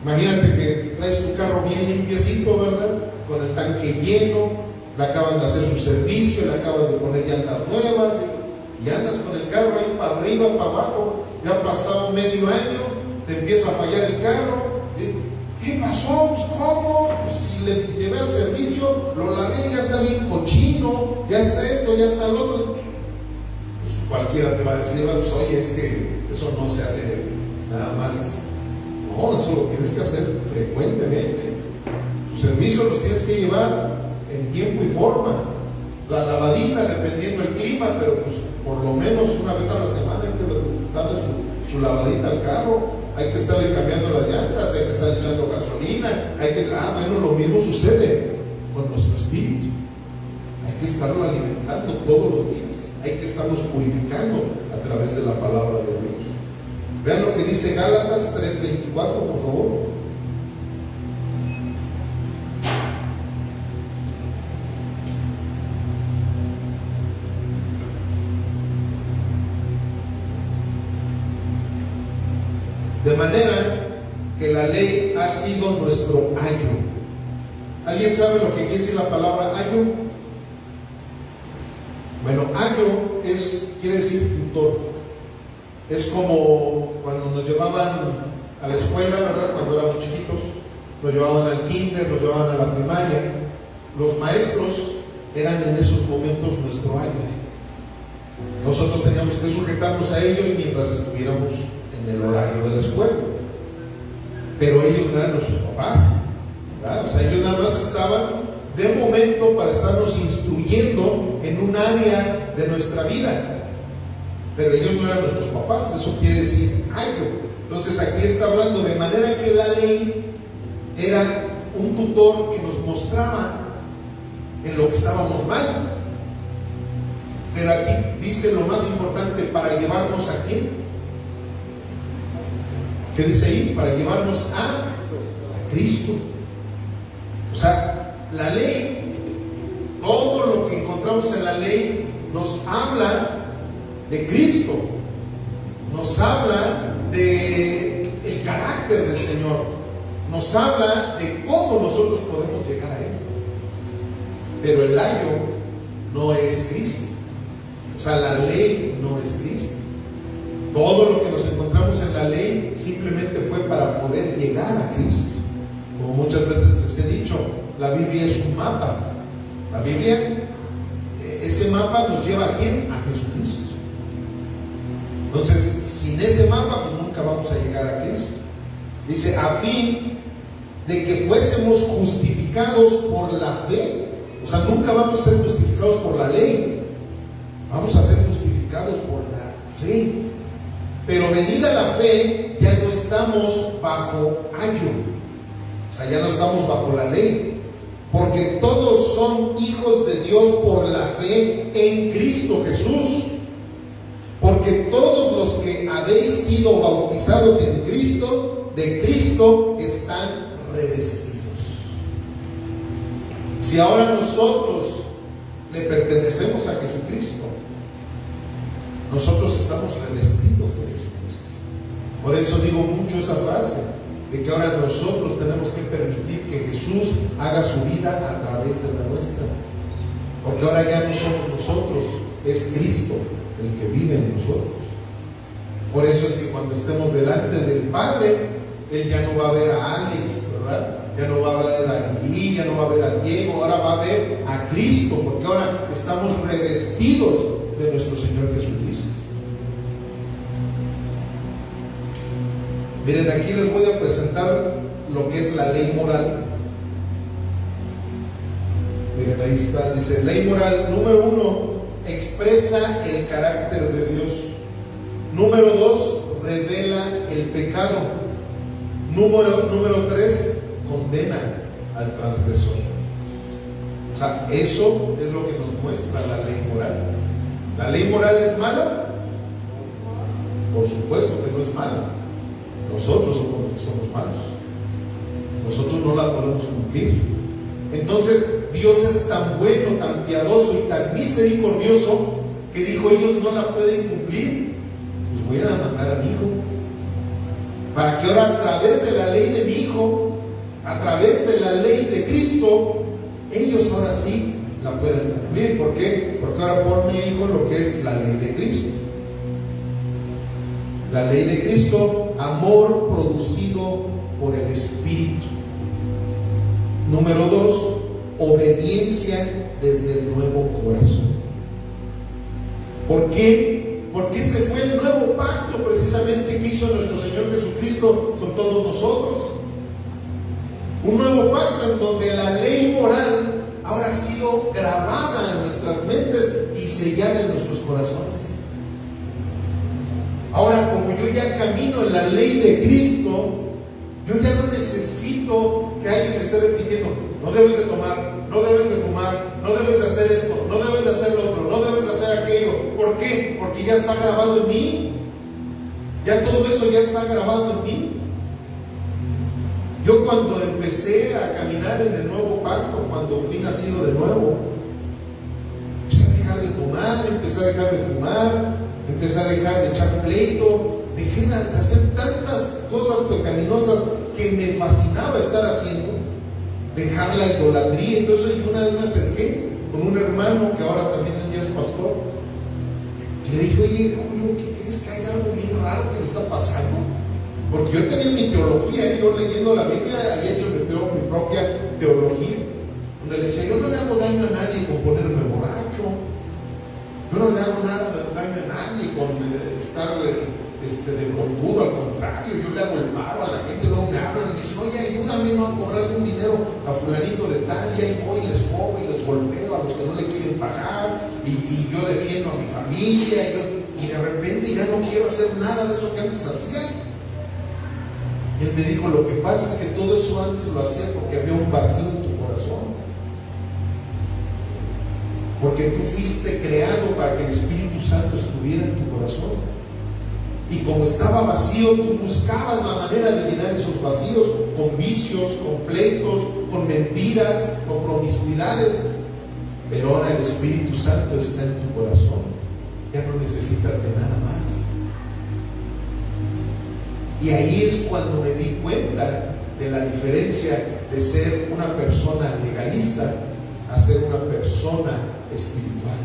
Imagínate que traes tu carro bien limpiecito, ¿verdad? Con el tanque lleno, le acaban de hacer su servicio, le acabas de poner llantas nuevas, y andas con el carro ahí para arriba, para abajo. Ya ha pasado medio año, te empieza a fallar el carro. ¿Qué pasó? Pues, ¿cómo? Pues, si le llevé al servicio, lo lavé, ya está bien cochino, ya está esto, ya está lo otro. Pues cualquiera te va a decir, pues, oye, es que eso no se hace nada más. No, eso lo tienes que hacer frecuentemente. Tus servicios los tienes que llevar en tiempo y forma. La lavadita, dependiendo del clima, pero pues por lo menos una vez a la semana hay que darle su lavadita al carro. Hay que estarle cambiando las llantas, hay que estarle echando gasolina, bueno, lo mismo sucede con nuestro espíritu. Hay que estarlo alimentando todos los días, hay que estarlos purificando a través de la palabra de Dios. Vean lo que dice Gálatas 3:24, por favor. De manera que la ley ha sido nuestro ayo. ¿Alguien sabe lo que quiere decir la palabra ayo? Bueno, ayo quiere decir tutor. Es como cuando nos llevaban a la escuela, ¿verdad? Cuando éramos chiquitos, nos llevaban al kinder, nos llevaban a la primaria. Los maestros eran en esos momentos nuestro ayo. Nosotros teníamos que sujetarnos a ellos mientras estuviéramos en el horario de la escuela, pero ellos no eran nuestros papás, ¿verdad? O sea, ellos nada más estaban de momento para estarnos instruyendo en un área de nuestra vida, pero ellos no eran nuestros papás. Eso quiere decir ayo. Entonces aquí está hablando de manera que la ley era un tutor que nos mostraba en lo que estábamos mal. Pero aquí dice lo más importante: para llevarnos a quién. ¿Qué dice ahí? Para llevarnos a Cristo. O sea, la ley, todo lo que encontramos en la ley nos habla de Cristo, nos habla de el carácter del Señor, nos habla de cómo nosotros podemos llegar a Él. Pero el ayo no es Cristo. O sea, la ley no es Cristo. Todo lo que nos encontramos en la ley simplemente fue para poder llegar a Cristo. Como muchas veces les he dicho, la Biblia es un mapa. La Biblia, ese mapa nos lleva ¿a quién? A Jesucristo. Entonces, sin ese mapa, pues nunca vamos a llegar a Cristo. Dice, a fin de que fuésemos justificados por la fe. O sea, nunca vamos a ser justificados por la ley. Vamos a ser justificados por la fe. Pero venida la fe, ya no estamos bajo ayo. O sea, ya no estamos bajo la ley. Porque todos son hijos de Dios por la fe en Cristo Jesús. Porque todos los que habéis sido bautizados en Cristo, de Cristo están revestidos. Si ahora nosotros le pertenecemos a Jesucristo, nosotros estamos revestidos de Jesucristo. Por eso digo mucho esa frase, de que ahora nosotros tenemos que permitir que Jesús haga su vida a través de la nuestra. Porque ahora ya no somos nosotros, es Cristo el que vive en nosotros. Por eso es que cuando estemos delante del Padre, Él ya no va a ver a Alex, ¿verdad? Ya no va a ver a Lili, ya no va a ver a Diego, ahora va a ver a Cristo, porque ahora estamos revestidos de nuestro Señor Jesucristo. Miren, aquí les voy a presentar lo que es la ley moral. Miren, ahí está, dice, ley moral, número 1, expresa el carácter de Dios. Número 2, revela el pecado. Número 3, condena al transgresor. O sea, eso es lo que nos muestra la ley moral. ¿La ley moral es mala? Por supuesto que no es mala. Nosotros somos los que somos malos. Nosotros no la podemos cumplir. Entonces, Dios es tan bueno, tan piadoso y tan misericordioso que dijo, ellos no la pueden cumplir, pues voy a mandar a mi hijo, para que ahora a través de la ley de mi hijo, a través de la ley de Cristo, ellos ahora sí la pueden cumplir. ¿Por qué? Porque ahora por mi hijo lo que es la ley de Cristo. La ley de Cristo, amor producido por el Espíritu. Número 2, obediencia desde el nuevo corazón. ¿Por qué? Porque ese fue el nuevo pacto precisamente que hizo nuestro Señor Jesucristo con todos nosotros. Un nuevo pacto en donde la ley moral ahora ha sido grabada en nuestras mentes y sellada en nuestros corazones. Ahora, como yo ya camino en la ley de Cristo, yo ya no necesito que alguien me esté repitiendo, no debes de tomar, no debes de fumar, no debes de hacer esto, no debes de hacer lo otro, no debes de hacer aquello. ¿Por qué? Porque ya está grabado en mí. Ya todo eso ya está grabado en mí. Yo cuando empecé a caminar en el nuevo pacto, cuando fui nacido de nuevo, empecé a dejar de tomar, empecé a dejar de fumar, empecé a dejar de echar pleito, dejé de hacer tantas cosas pecaminosas que me fascinaba estar haciendo, dejar la idolatría. Entonces yo una vez me acerqué con un hermano que ahora también él ya es pastor, y le dije, oye Julio, ¿qué crees que hay algo bien raro que le está pasando? Porque yo tenía mi teología, yo leyendo la Biblia había hecho mi propia teología, donde le decía, yo no le hago daño a nadie con ponerme borracho, yo no le hago daño a nadie con estar de broncudo, al contrario, yo le hago el paro a la gente, luego me hablan y me dicen, oye, ayúdame, ¿no?, a cobrar algún dinero a fulanito de tal, y ahí voy, les cobro y les golpeo a los que no le quieren pagar, y yo defiendo a mi familia, y de repente ya no quiero hacer nada de eso que antes hacía. Y él me dijo, lo que pasa es que todo eso antes lo hacías porque había un vacío en tu corazón. Porque tú fuiste creado para que el Espíritu Santo estuviera en tu corazón. Y como estaba vacío, tú buscabas la manera de llenar esos vacíos con vicios, con pleitos, con mentiras, con promiscuidades. Pero ahora el Espíritu Santo está en tu corazón. Ya no necesitas de nada más. Y ahí es cuando me di cuenta de la diferencia de ser una persona legalista a ser una persona espiritual.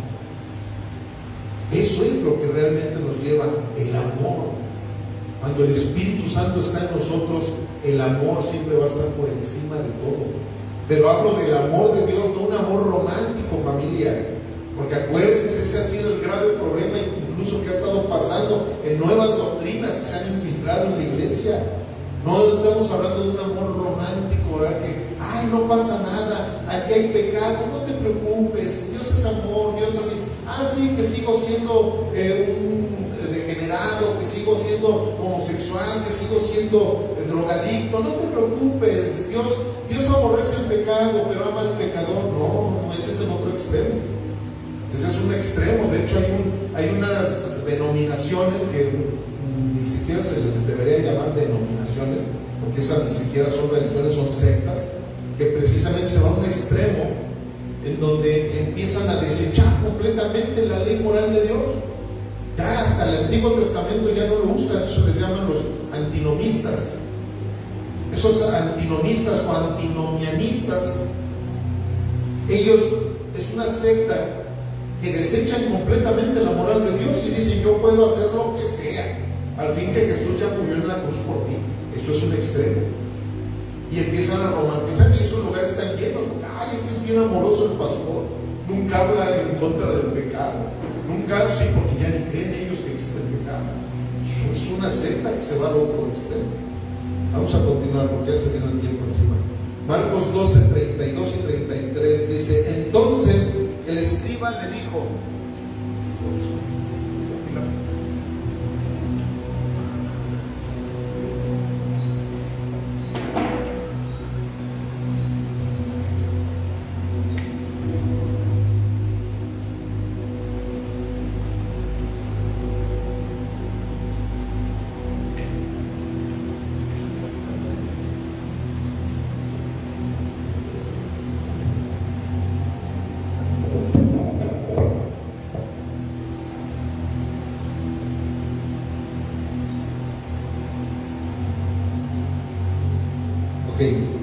Eso es lo que realmente nos lleva el amor. Cuando el Espíritu Santo está en nosotros, el amor siempre va a estar por encima de todo. Pero hablo del amor de Dios, no un amor romántico, familia. Porque acuérdense, ese ha sido el grave problema incluso que ha estado pasando en nuevas doctrinas que se han infiltrado en la iglesia. No estamos hablando de un amor romántico, ¿verdad? Que, ay, no pasa nada, aquí hay pecado, no te preocupes, Dios es amor, Dios es así. Ah, sí, que sigo siendo un degenerado, que sigo siendo homosexual, que sigo siendo drogadicto, no te preocupes, Dios aborrece el pecado, pero ama al pecador. No, ese es el otro extremo. Ese es un extremo. De hecho, hay unas denominaciones que ni siquiera se les debería llamar denominaciones, porque esas ni siquiera son religiones, son sectas, que precisamente se va a un extremo en donde empiezan a desechar completamente la ley moral de Dios. Ya hasta el Antiguo Testamento ya no lo usan, eso les llaman los antinomistas. Esos antinomistas o antinomianistas, ellos es una secta que desechan completamente la moral de Dios y dicen, yo puedo hacer lo que sea, al fin que Jesús ya murió en la cruz por mí. Eso es un extremo. Y empiezan a romantizar, y esos lugares están llenos. Ay, es que es bien amoroso el pastor, nunca habla en contra del pecado, nunca, sí, porque ya ni creen ellos que existe el pecado. Eso es una secta que se va al otro extremo. Vamos a continuar porque ya se viene el tiempo encima. Marcos 12, 32 y 33 dice, entonces el escriba le dijo,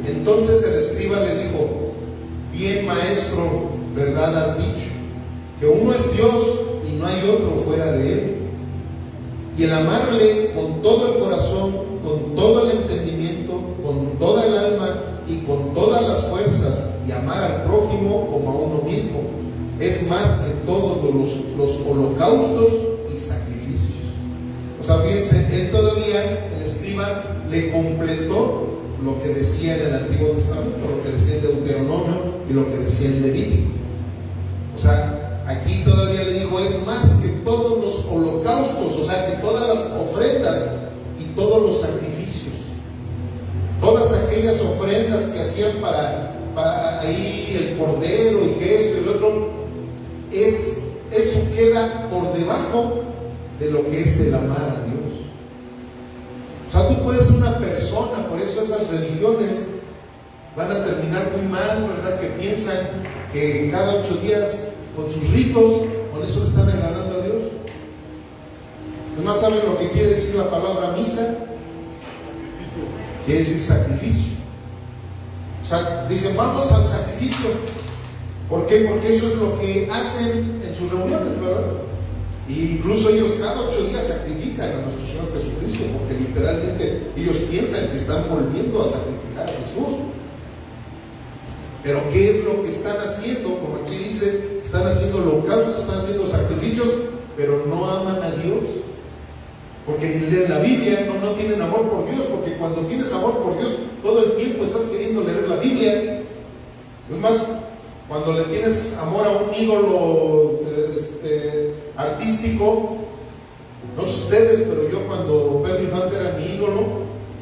entonces el escriba le dijo, bien maestro, verdad has dicho, que uno es Dios y no hay otro fuera de él. Y el amarle con todo el corazón, con todo el entendimiento, con toda el alma y con todas las fuerzas, y amar al prójimo como a uno mismo, es más que todos los holocaustos y sacrificios. O sea, fíjense, él todavía, el escriba, le completó lo que decía en el Antiguo Testamento, lo que decía en Deuteronomio y lo que decía en Levítico. O sea, aquí todavía le dijo, es más que todos los holocaustos, o sea, que todas las ofrendas y todos los sacrificios, todas aquellas ofrendas que hacían para ahí el cordero y que esto y el otro, eso queda por debajo de lo que es el amar a Dios. O sea, tú puedes ser una persona, por eso esas religiones van a terminar muy mal, ¿verdad? Que piensan que cada 8 días con sus ritos, con eso le están agradando a Dios. Además, ¿saben lo que quiere decir la palabra misa? Quiere decir sacrificio. O sea, dicen, vamos al sacrificio. ¿Por qué? Porque eso es lo que hacen en sus reuniones, ¿verdad? Y incluso ellos cada 8 días sacrifican a nuestro Señor Jesucristo, porque literalmente ellos piensan que están volviendo a sacrificar a Jesús. Pero ¿qué es lo que están haciendo? Como aquí dice, están haciendo holocaustos, están haciendo sacrificios, pero no aman a Dios. porque ni leen la Biblia, no tienen amor por Dios, porque cuando tienes amor por Dios, todo el tiempo estás queriendo leer la Biblia. Es más, cuando le tienes amor a un ídolo artístico, no sé ustedes, pero yo cuando Pedro Infante era mi ídolo,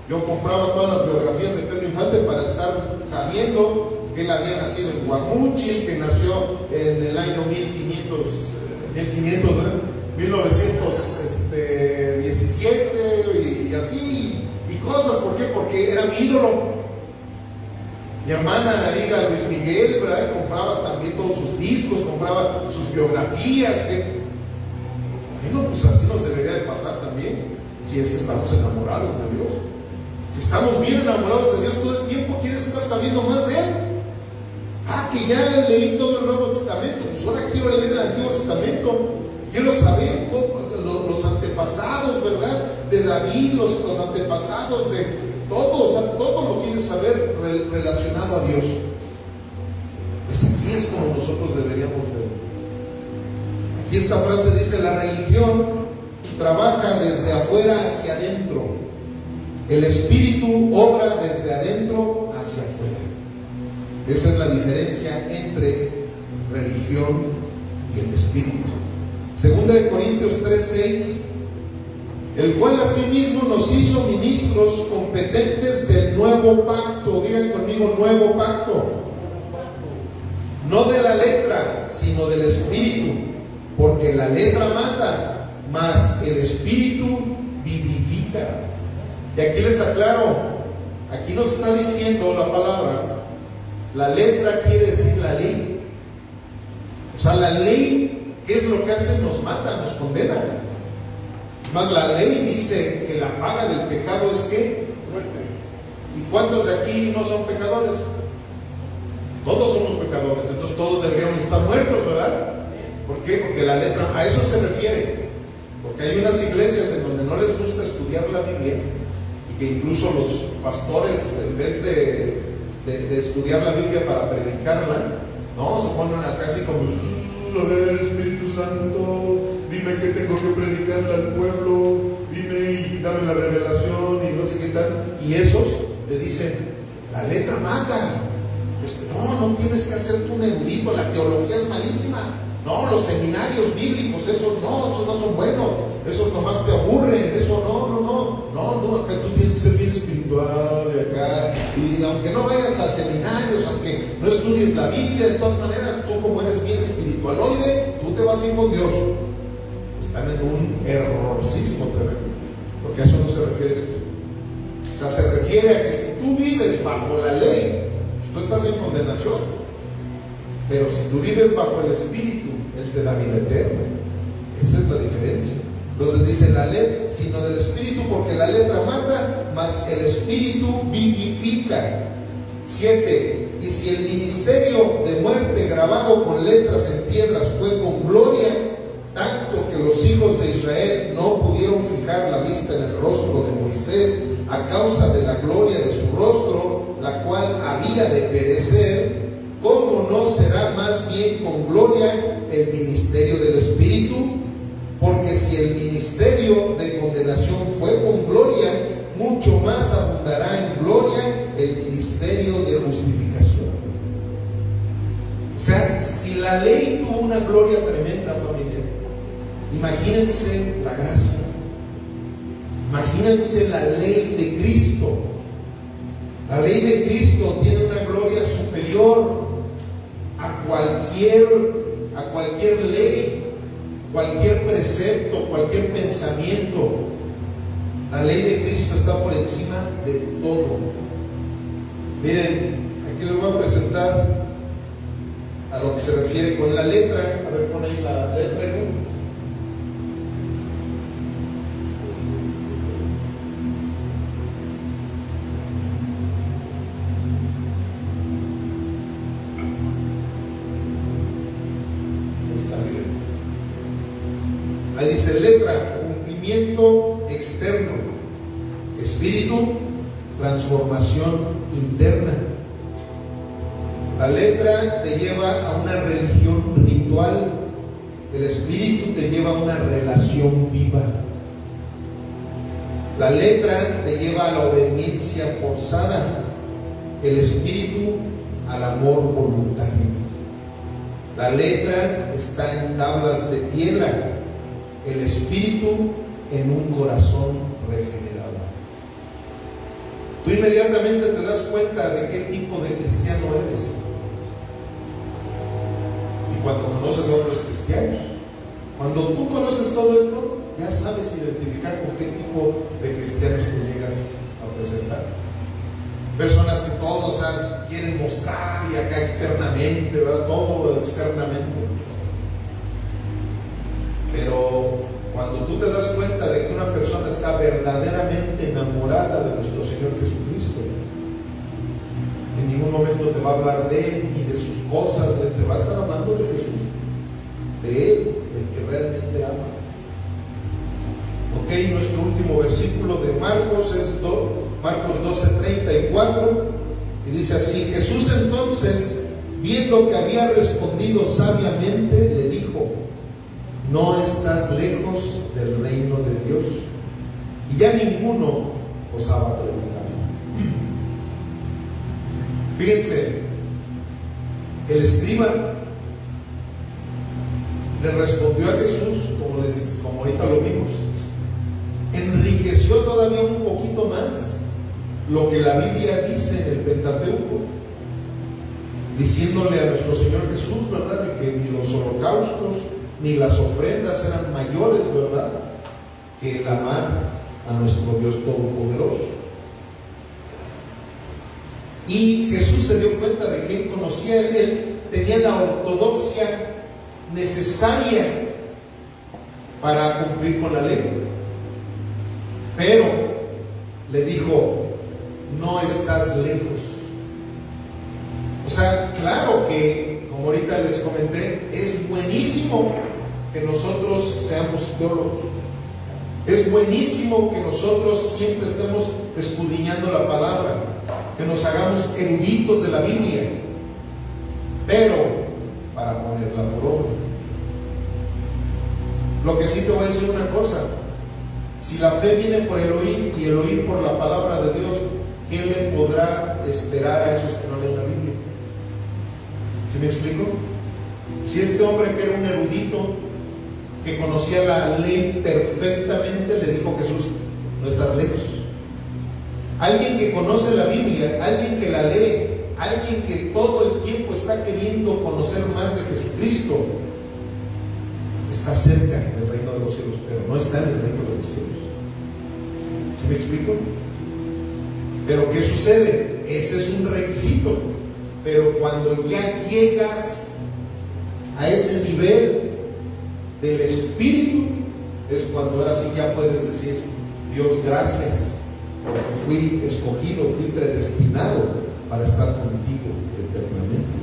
yo compraba todas las biografías de Pedro Infante para estar sabiendo que él había nacido en Guamúchil, que nació en el año 1917 y así, y cosas. ¿Por qué? Porque era mi ídolo. Mi hermana, diga Luis Miguel, ¿verdad? Compraba también todos sus discos, compraba sus biografías. Bueno, pues así nos debería de pasar también, si es que estamos enamorados de Dios. Si estamos bien enamorados de Dios, todo el tiempo quieres estar sabiendo más de Él. Que ya leí todo el Nuevo Testamento, pues ahora quiero leer el Antiguo Testamento. Quiero saber los antepasados, ¿verdad? De David, los antepasados de todo, o sea, todo lo quieres saber relacionado a Dios. Pues así es como nosotros deberíamos ver. Aquí esta frase dice: la religión trabaja desde afuera hacia adentro, el espíritu obra desde adentro hacia afuera. Esa es la diferencia entre religión y el espíritu. Segunda de Corintios 3:6, el cual asimismo nos hizo ministros competentes del nuevo pacto. Digan conmigo, nuevo pacto. No de la letra, sino del espíritu, porque la letra mata, mas el espíritu vivifica. Y aquí les aclaro, aquí nos está diciendo la palabra, la letra quiere decir la ley. O sea, la ley, ¿qué es lo que hace? Nos mata, nos condena. Más la ley dice que la paga del pecado es ¿qué? ¿Y cuántos de aquí no son pecadores? Todos somos pecadores, entonces todos deberíamos estar muertos, ¿verdad? ¿Por qué? Porque la letra, a eso se refiere. Porque hay unas iglesias en donde no les gusta estudiar la Biblia, y que incluso los pastores, en vez de estudiar la Biblia para predicarla, no, se ponen acá así como: a ver, Espíritu Santo, dime qué tengo que predicarle al pueblo, dime y dame la revelación y no sé qué tal. Y esos le dicen: la letra mata. No tienes que hacerte un erudito, la teología es malísima. No, los seminarios bíblicos, esos no son buenos, esos nomás te aburren, eso no, que tú tienes que ser bien espiritual de acá, y aunque no vayas a seminarios, aunque no estudies la Biblia, de todas maneras, tú como eres bien espiritualoide, tú te vas a ir con Dios. Están en un errorcísimo tremendo, porque a eso no se refiere esto. O sea, se refiere a que si tú vives bajo la ley, pues tú estás en condenación. Pero si tú vives bajo el Espíritu, Él te da vida eterna. Esa es la diferencia. Entonces dice la letra, sino del Espíritu, porque la letra mata, mas el Espíritu vivifica. 7. Y si el ministerio de muerte grabado con letras en piedras fue con gloria, tanto que los hijos de Israel no pudieron fijar la vista en el rostro de Moisés a causa de la gloria de su rostro, la cual había de perecer, ¿cómo no será más bien con gloria el ministerio del Espíritu? Porque si el ministerio de condenación fue con gloria, mucho más abundará en gloria el ministerio de justificación. O sea, si la ley tuvo una gloria tremenda, familia, imagínense la gracia, imagínense la ley de Cristo. La ley de Cristo tiene una gloria superior a cualquier ley, cualquier precepto, cualquier pensamiento. La ley de Cristo está por encima de todo. Miren, aquí les voy a presentar a lo que se refiere con la letra. A ver, pon ahí la letra. Ahí dice letra, cumplimiento externo; espíritu, transformación interna. La letra te lleva a una religión ritual, el espíritu te lleva a una relación viva. La letra te lleva a la obediencia forzada, el espíritu al amor voluntario. La letra está en tablas de piedra, el espíritu en un corazón regenerado. Tú inmediatamente te das cuenta de qué tipo de cristiano eres. Y cuando conoces a otros cristianos, cuando tú conoces todo esto, ya sabes identificar con qué tipo de cristianos te llegas a presentar. Personas que todos, o sea, quieren mostrar y acá externamente, ¿verdad? Todo externamente. Pero cuando tú te das cuenta de que una persona está verdaderamente enamorada de nuestro Señor Jesucristo, en ningún momento te va a hablar de Él ni de sus cosas, te va a estar hablando de Jesús, de Él, el que realmente ama. Ok, nuestro último versículo de Marcos es Marcos 12:34, y dice así: Jesús entonces, viendo que había respondido sabiamente, le dijo: no estás lejos del reino de Dios. Y ya ninguno osaba preguntarle. Fíjense, el escriba le respondió a Jesús, como ahorita lo vimos, enriqueció todavía un poquito más lo que la Biblia dice en el Pentateuco, diciéndole a nuestro Señor Jesús, ¿verdad?, de que ni los holocaustos ni las ofrendas eran mayores, ¿verdad?, que el amar a nuestro Dios Todopoderoso. Y Jesús se dio cuenta de que Él conocía, Él tenía la ortodoxia necesaria para cumplir con la ley. Pero le dijo: no estás lejos. O sea, claro que, como ahorita les comenté, es buenísimo que nosotros seamos teólogos. Es buenísimo que nosotros siempre estemos escudriñando la palabra, que nos hagamos eruditos de la Biblia, pero para ponerla por obra. Lo que sí te voy a decir una cosa: si la fe viene por el oír y el oír por la palabra de Dios, ¿qué le podrá esperar a esos que no leen la Biblia? ¿Sí me explico? Si este hombre, que era un erudito, que conocía la ley perfectamente, le dijo Jesús: no estás lejos. Alguien que conoce la Biblia, alguien que la lee, alguien que todo el tiempo está queriendo conocer más de Jesucristo, está cerca del reino de los cielos, pero no está en el reino de los cielos. ¿Sí me explico? Pero ¿qué sucede? Ese es un requisito. Pero cuando ya llegas a ese nivel del Espíritu, es cuando ahora sí ya puedes decir: Dios, gracias, porque fui escogido, fui predestinado para estar contigo eternamente.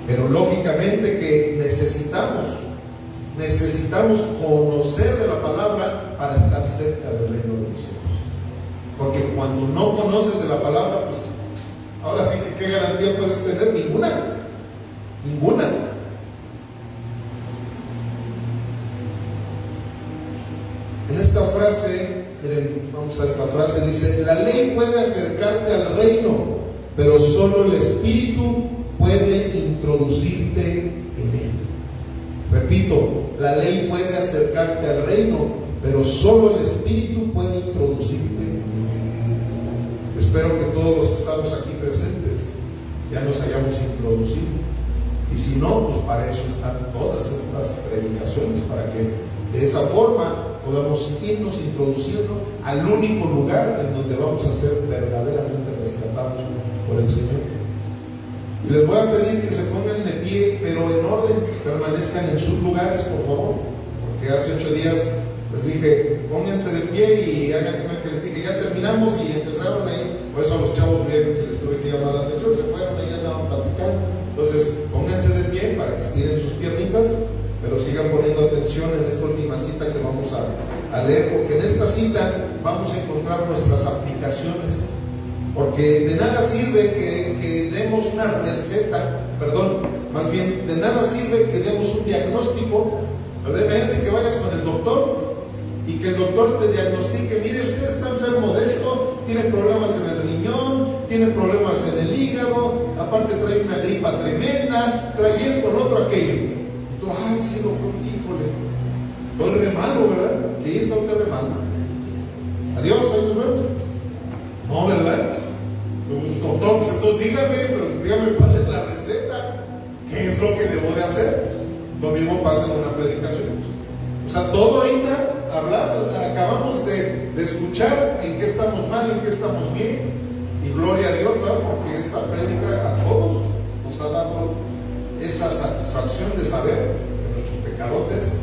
Pero lógicamente que necesitamos conocer de la palabra para estar cerca del reino de los cielos. Porque cuando no conoces de la palabra, pues ahora sí que ¿qué garantía puedes tener? Ninguna. En esta frase, miren, vamos a esta frase, dice: la ley puede acercarte al reino, pero solo el Espíritu puede introducirte en él. Repito, la ley puede acercarte al reino, pero solo el Espíritu puede introducirte en él. Espero que todos los que estamos aquí presentes ya nos hayamos introducido. Y si no, pues para eso están todas estas predicaciones, para que de esa forma podamos irnos introduciendo al único lugar en donde vamos a ser verdaderamente rescatados por el Señor. Y les voy a pedir que se pongan de pie, pero en orden, permanezcan en sus lugares, por favor, porque hace 8 días les dije: pónganse de pie y hagan que les dije: ya terminamos, y empezaron ahí. Por eso a los chavos vieron que les tuve que llamar la atención, se fueron, ahí andaban platicando. Entonces, pónganse de pie para que estiren sus piernitas, pero sigan poniendo atención en esta última cita que vamos a leer, porque en esta cita vamos a encontrar nuestras aplicaciones. Porque de nada sirve que demos una receta, más bien, de nada sirve que demos un diagnóstico, ¿verdad? Imagínate que vayas con el doctor y que el doctor te diagnostique: mire, usted está enfermo de esto, tiene problemas en el riñón, tiene problemas en el hígado, aparte trae una gripa tremenda, trae esto, lo otro, aquello. Y tú: ay, sí, doctor, híjole, estoy re malo, ¿verdad? Sí, está usted re malo. Adiós, ahí nos vemos. No, ¿verdad? Pues, doctor, pues entonces dígame cuál es la receta, qué es lo que debo de hacer. Lo mismo pasa en una predicación. O sea, todo ahorita acabamos de escuchar en qué estamos mal, en qué estamos bien, y gloria a Dios, ¿verdad? Porque esta prédica a todos nos ha dado esa satisfacción de saber que nuestros pecadotes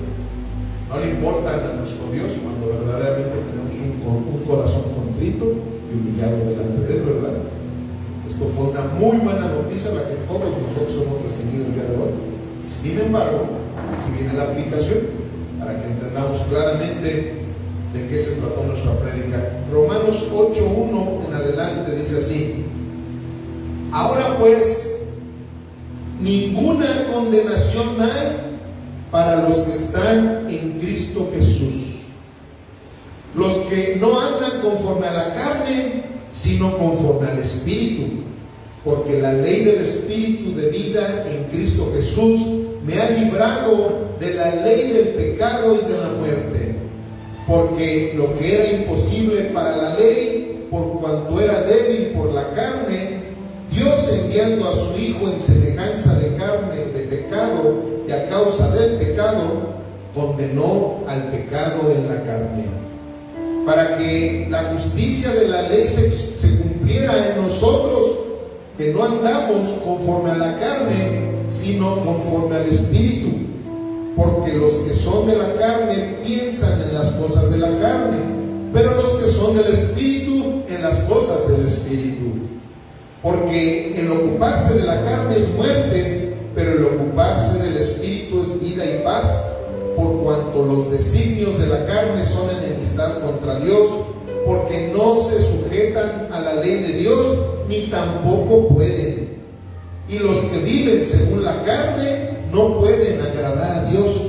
no le importan a nuestro Dios cuando verdaderamente tenemos un corazón contrito y humillado delante de Él, ¿verdad? Esto fue una muy buena noticia la que todos nosotros hemos recibido el día de hoy. Sin embargo, aquí viene la aplicación para que entendamos claramente de qué se trató nuestra prédica. Romanos 8:1 en adelante dice así: ahora pues, ninguna condenación hay para los que están en Cristo Jesús, los que no andan conforme a la carne, sino conforme al Espíritu, porque la ley del Espíritu de vida en Cristo Jesús me ha librado de la ley del pecado y de la muerte. Porque lo que era imposible para la ley, por cuanto era débil por la carne, Dios, enviando a su Hijo en semejanza de carne, de pecado, y a causa del pecado, condenó al pecado en la carne, para que la justicia de la ley se cumpliera en nosotros, que no andamos conforme a la carne, sino conforme al Espíritu. Porque los que son de la carne piensan en las cosas de la carne, pero los que son del Espíritu en las cosas del Espíritu. Porque el ocuparse de la carne es muerte, pero el ocuparse del Espíritu es vida y paz, por cuanto los designios de la carne son enemistad contra Dios, porque no se sujetan a la ley de Dios, ni tampoco pueden. Y los que viven según la carne no pueden agradar a Dios.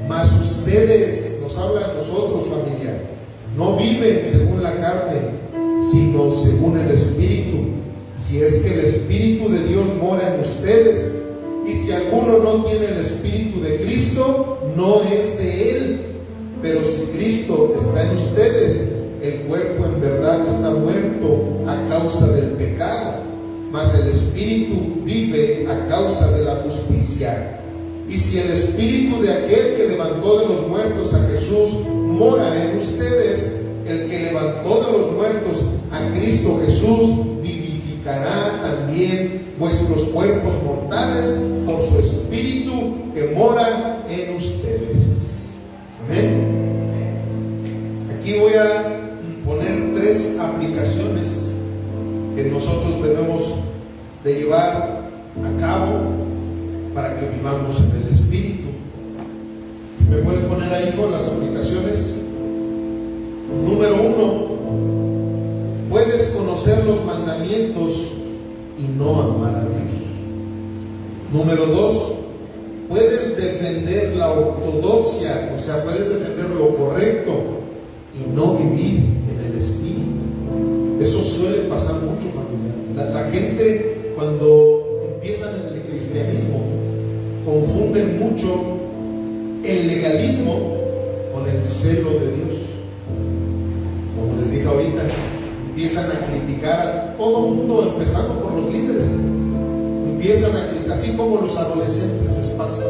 Mas ustedes, nos habla a nosotros, familia, no viven según la carne, sino según el Espíritu, si es que el Espíritu de Dios mora en ustedes. Y si alguno no tiene el Espíritu de Cristo, no es de Él. Pero si Cristo está en ustedes, el cuerpo en verdad está muerto a causa del pecado, mas el Espíritu vive a causa de la justicia. Y si el Espíritu de aquel que levantó de los muertos a Jesús mora en ustedes, el que levantó de los muertos a Cristo Jesús vivificará también vuestros cuerpos mortales por su Espíritu que mora en ustedes. Amén. Aquí voy a poner 3 aplicaciones que nosotros debemos de llevar a cabo para que vivamos en el Espíritu. Si me puedes poner ahí con las aplicaciones. Número 1, puedes conocer los mandamientos y no amar a Dios. Número 2, puedes defender la ortodoxia, o sea, puedes defender lo correcto y no vivir en el Espíritu. Eso suele pasar mucho, familia. La gente, cuando empiezan en el cristianismo, confunden mucho el legalismo con el celo de Dios. Como les dije ahorita, empiezan a criticar a todo el mundo, empezando por los líderes. Empiezan a criticar, así como los adolescentes les pasa.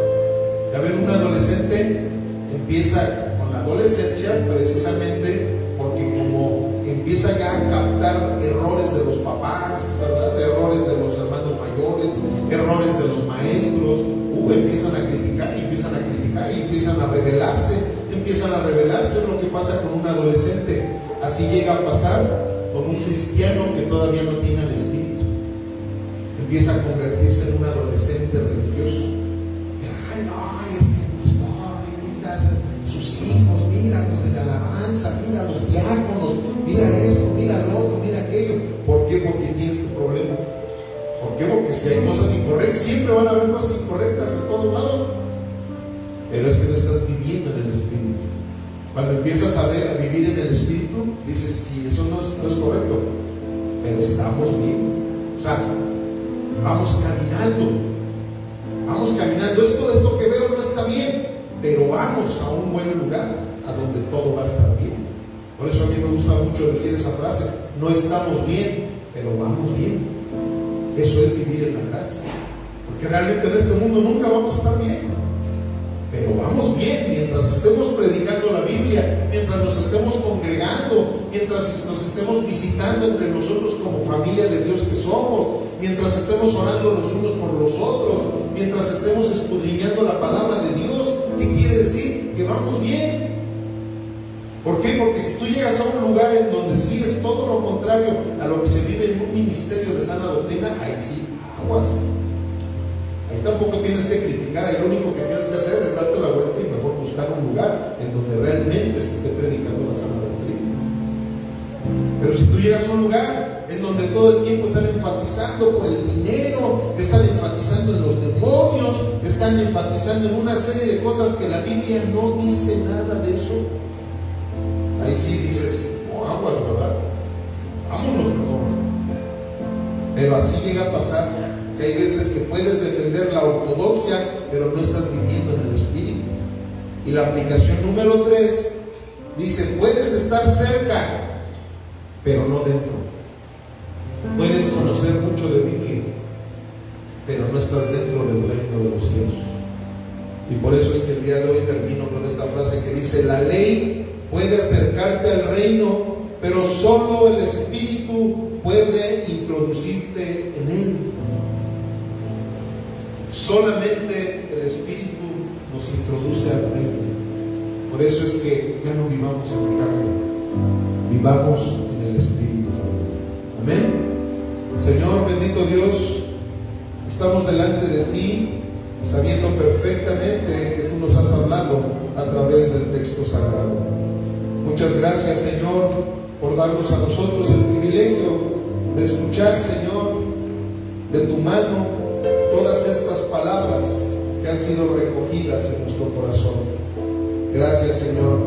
A ver, un adolescente empieza con la adolescencia precisamente porque como empieza ya a captar errores de los papás, ¿verdad? Errores de los hermanos mayores, errores de los maestros, empiezan a criticar y empiezan a criticar y empiezan a rebelarse. Es lo que pasa con un adolescente. Así llega a pasar con un cristiano que todavía no tiene el Espíritu. Empieza a convertirse en un adolescente religioso. Ay, no, es que el pastor, mira sus hijos, mira los de la alabanza, mira los diáconos, mira esto, mira lo otro, mira aquello. ¿Por qué? Porque tiene este problema. ¿Por qué? Porque si hay cosas incorrectas, siempre van a haber cosas incorrectas en todos lados. Pero es que no estás viviendo en el Espíritu. Cuando empiezas a vivir en el Espíritu, dices, sí, eso no es correcto, pero estamos bien. O sea, vamos caminando. Esto que veo no está bien, pero vamos a un buen lugar, a donde todo va a estar bien. Por eso a mí me gusta mucho decir esa frase: no estamos bien, pero vamos bien. Eso es vivir en la gracia, porque realmente en este mundo nunca vamos a estar bien, pero vamos bien mientras estemos predicando la Biblia, mientras nos estemos congregando, mientras nos estemos visitando entre nosotros como familia de Dios que somos, mientras estemos orando los unos por los otros, mientras estemos escudriñando la palabra de Dios. ¿Qué quiere decir? Que vamos bien. ¿Por qué? Porque si tú llegas a un lugar en donde sí es todo lo contrario a lo que se vive en un ministerio de sana doctrina, ahí sí, aguas. Ahí tampoco tienes que criticar, ahí lo único que tienes que hacer es darte la vuelta y mejor buscar un lugar en donde realmente se esté predicando la sana doctrina. Pero si tú llegas a un lugar en donde todo el tiempo están enfatizando por el dinero, están enfatizando en los demonios, están enfatizando en una serie de cosas que la Biblia no dice nada de eso, ahí sí dices, no, aguas, ¿verdad? Vámonos mejor. Pero así llega a pasar que hay veces que puedes defender la ortodoxia, pero no estás viviendo en el Espíritu. Y la aplicación número 3 dice: puedes estar cerca, pero no dentro. Puedes conocer mucho de Biblia, pero no estás dentro del reino de los cielos. Y por eso es que el día de hoy termino con esta frase que dice: la ley puede acercarte al reino, pero solo el Espíritu puede introducirte en él. Solamente el Espíritu nos introduce al reino. Por eso es que ya no vivamos en la carne, vivamos en el Espíritu, familia. Amén. Señor, bendito Dios, estamos delante de ti, sabiendo perfectamente que tú nos has hablado a través del texto sagrado. Muchas gracias, Señor, por darnos a nosotros el privilegio de escuchar, Señor, de tu mano todas estas palabras que han sido recogidas en nuestro corazón. Gracias, Señor,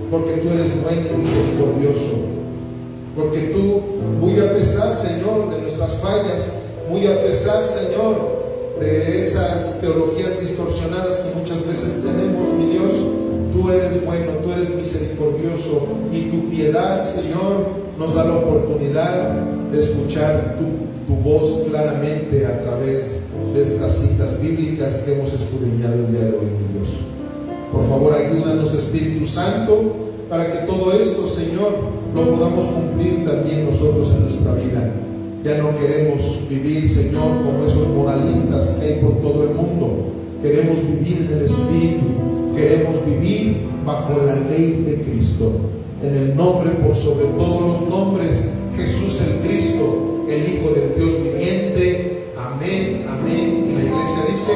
porque tú eres bueno y misericordioso, porque tú, muy a pesar, Señor, de nuestras fallas, muy a pesar, Señor, de esas teologías distorsionadas que muchas veces tenemos, mi Dios, tú eres bueno, tú eres misericordioso, y tu piedad, Señor, nos da la oportunidad de escuchar tu voz claramente a través de estas citas bíblicas que hemos escudriñado el día de hoy, mi Dios. Por favor, ayúdanos, Espíritu Santo, para que todo esto, Señor, lo podamos cumplir también nosotros en nuestra vida. Ya no queremos vivir, Señor, como esos moralistas que hay por todo el mundo. Queremos vivir en el Espíritu, queremos vivir bajo la ley de Cristo. En el nombre por sobre todos los nombres, Jesús el Cristo, el Hijo del Dios viviente. Amén, amén. Y la iglesia dice: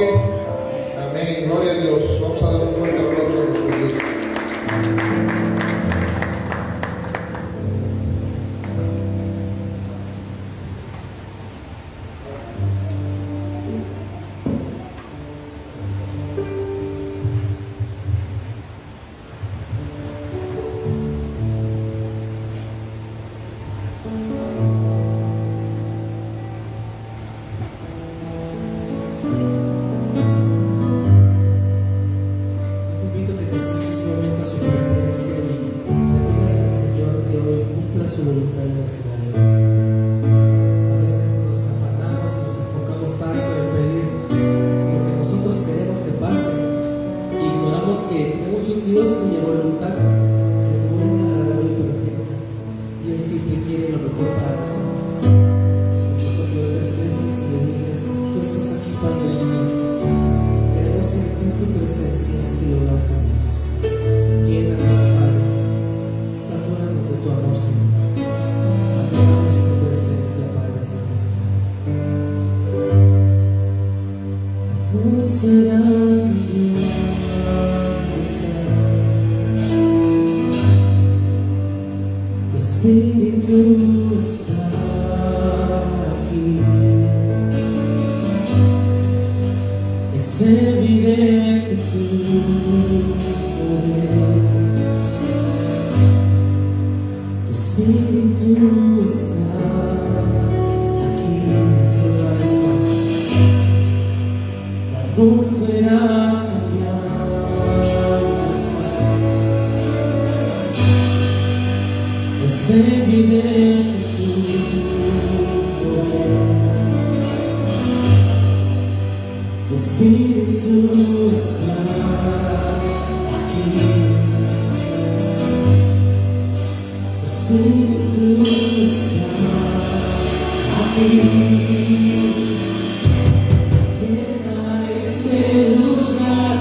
amén. Gloria a Dios. Vamos a dar un fuerte aplauso a nuestro Dios. Es evidente tu poder. tú estás aquí sobre las cosas. La atmósfera cambiando, es evidente tu poder. Tu Espíritu está aquí. Espíritu está aquí, llena este lugar,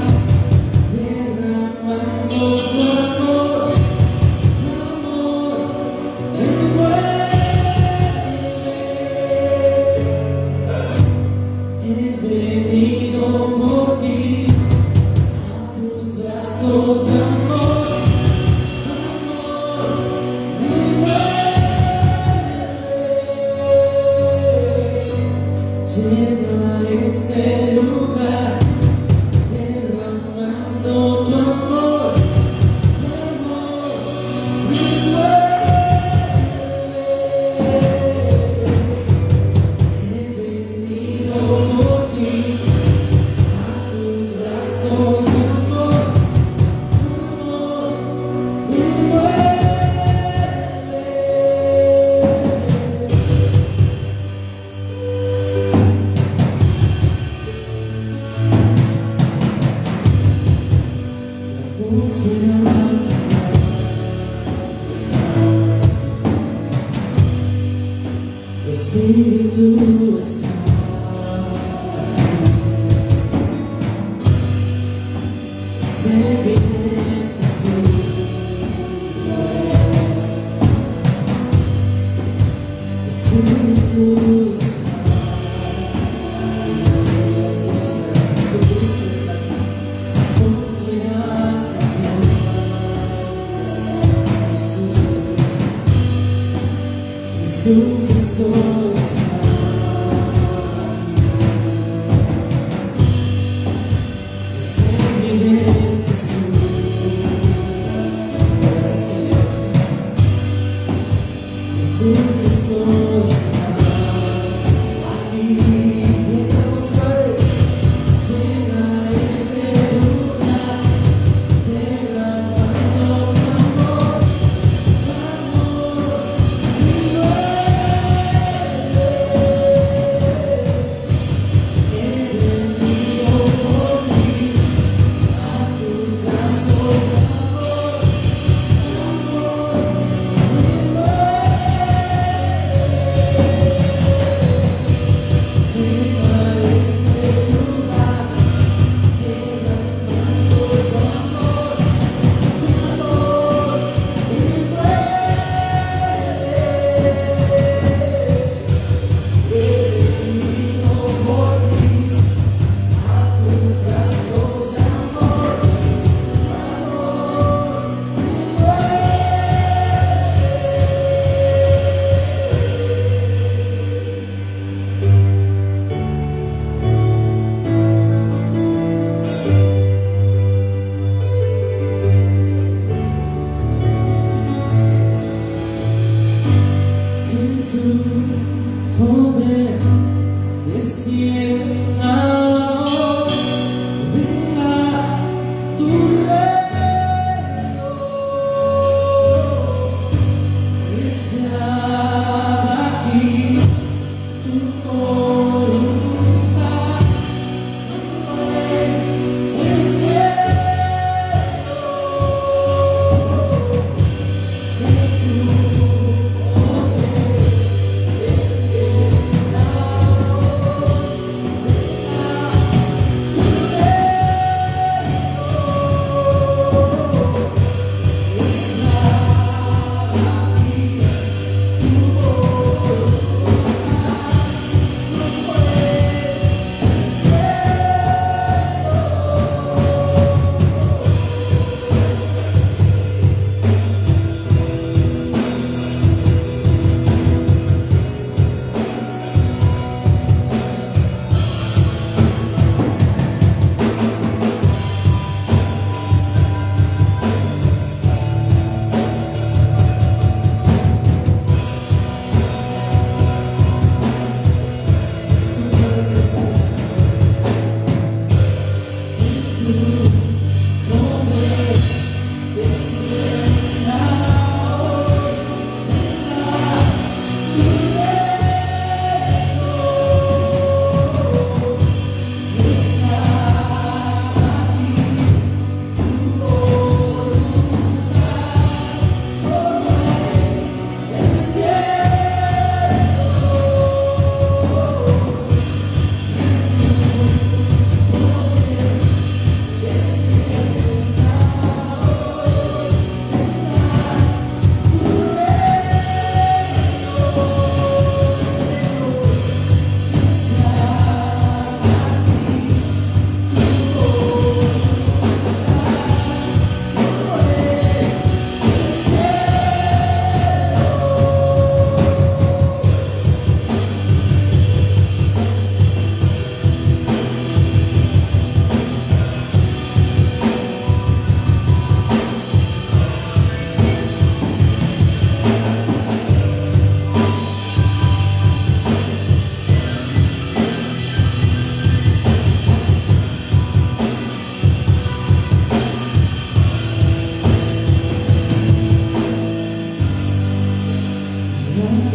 derramando tu amor, envuelve. He venido por ti, a tus brazos, amor. Llena este lugar, derramando tu amor, he venido por ti, a tus brazos, amor, me envuelve. Tu Espíritu está aquí, es evidente tu poder. Tu Espíritu está aquí, Jesucristo está aquí, atmósfera cambiando. Jesucristo está aquí, es evidente su poder, Señor. Jesucristo está aquí, llénanos, Padre, llena este lugar, derramando tu amor,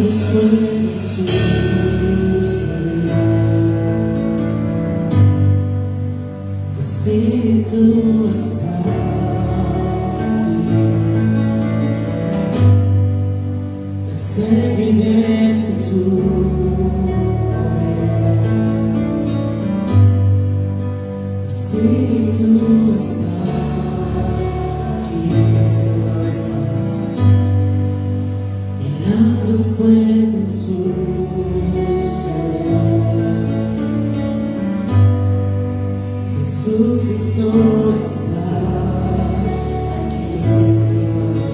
milagros pueden suceder. Tu Espíritu está aquí. Es evidente tu poder. Tu Espíritu está aquí. Milagros pueden suceder. Jesucristo está aquí. Estás aquí, Padre.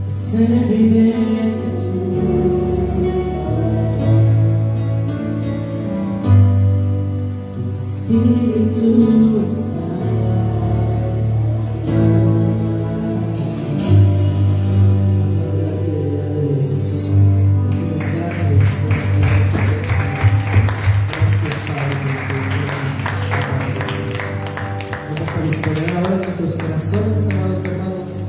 Es evidente tu poder. Tu Espíritu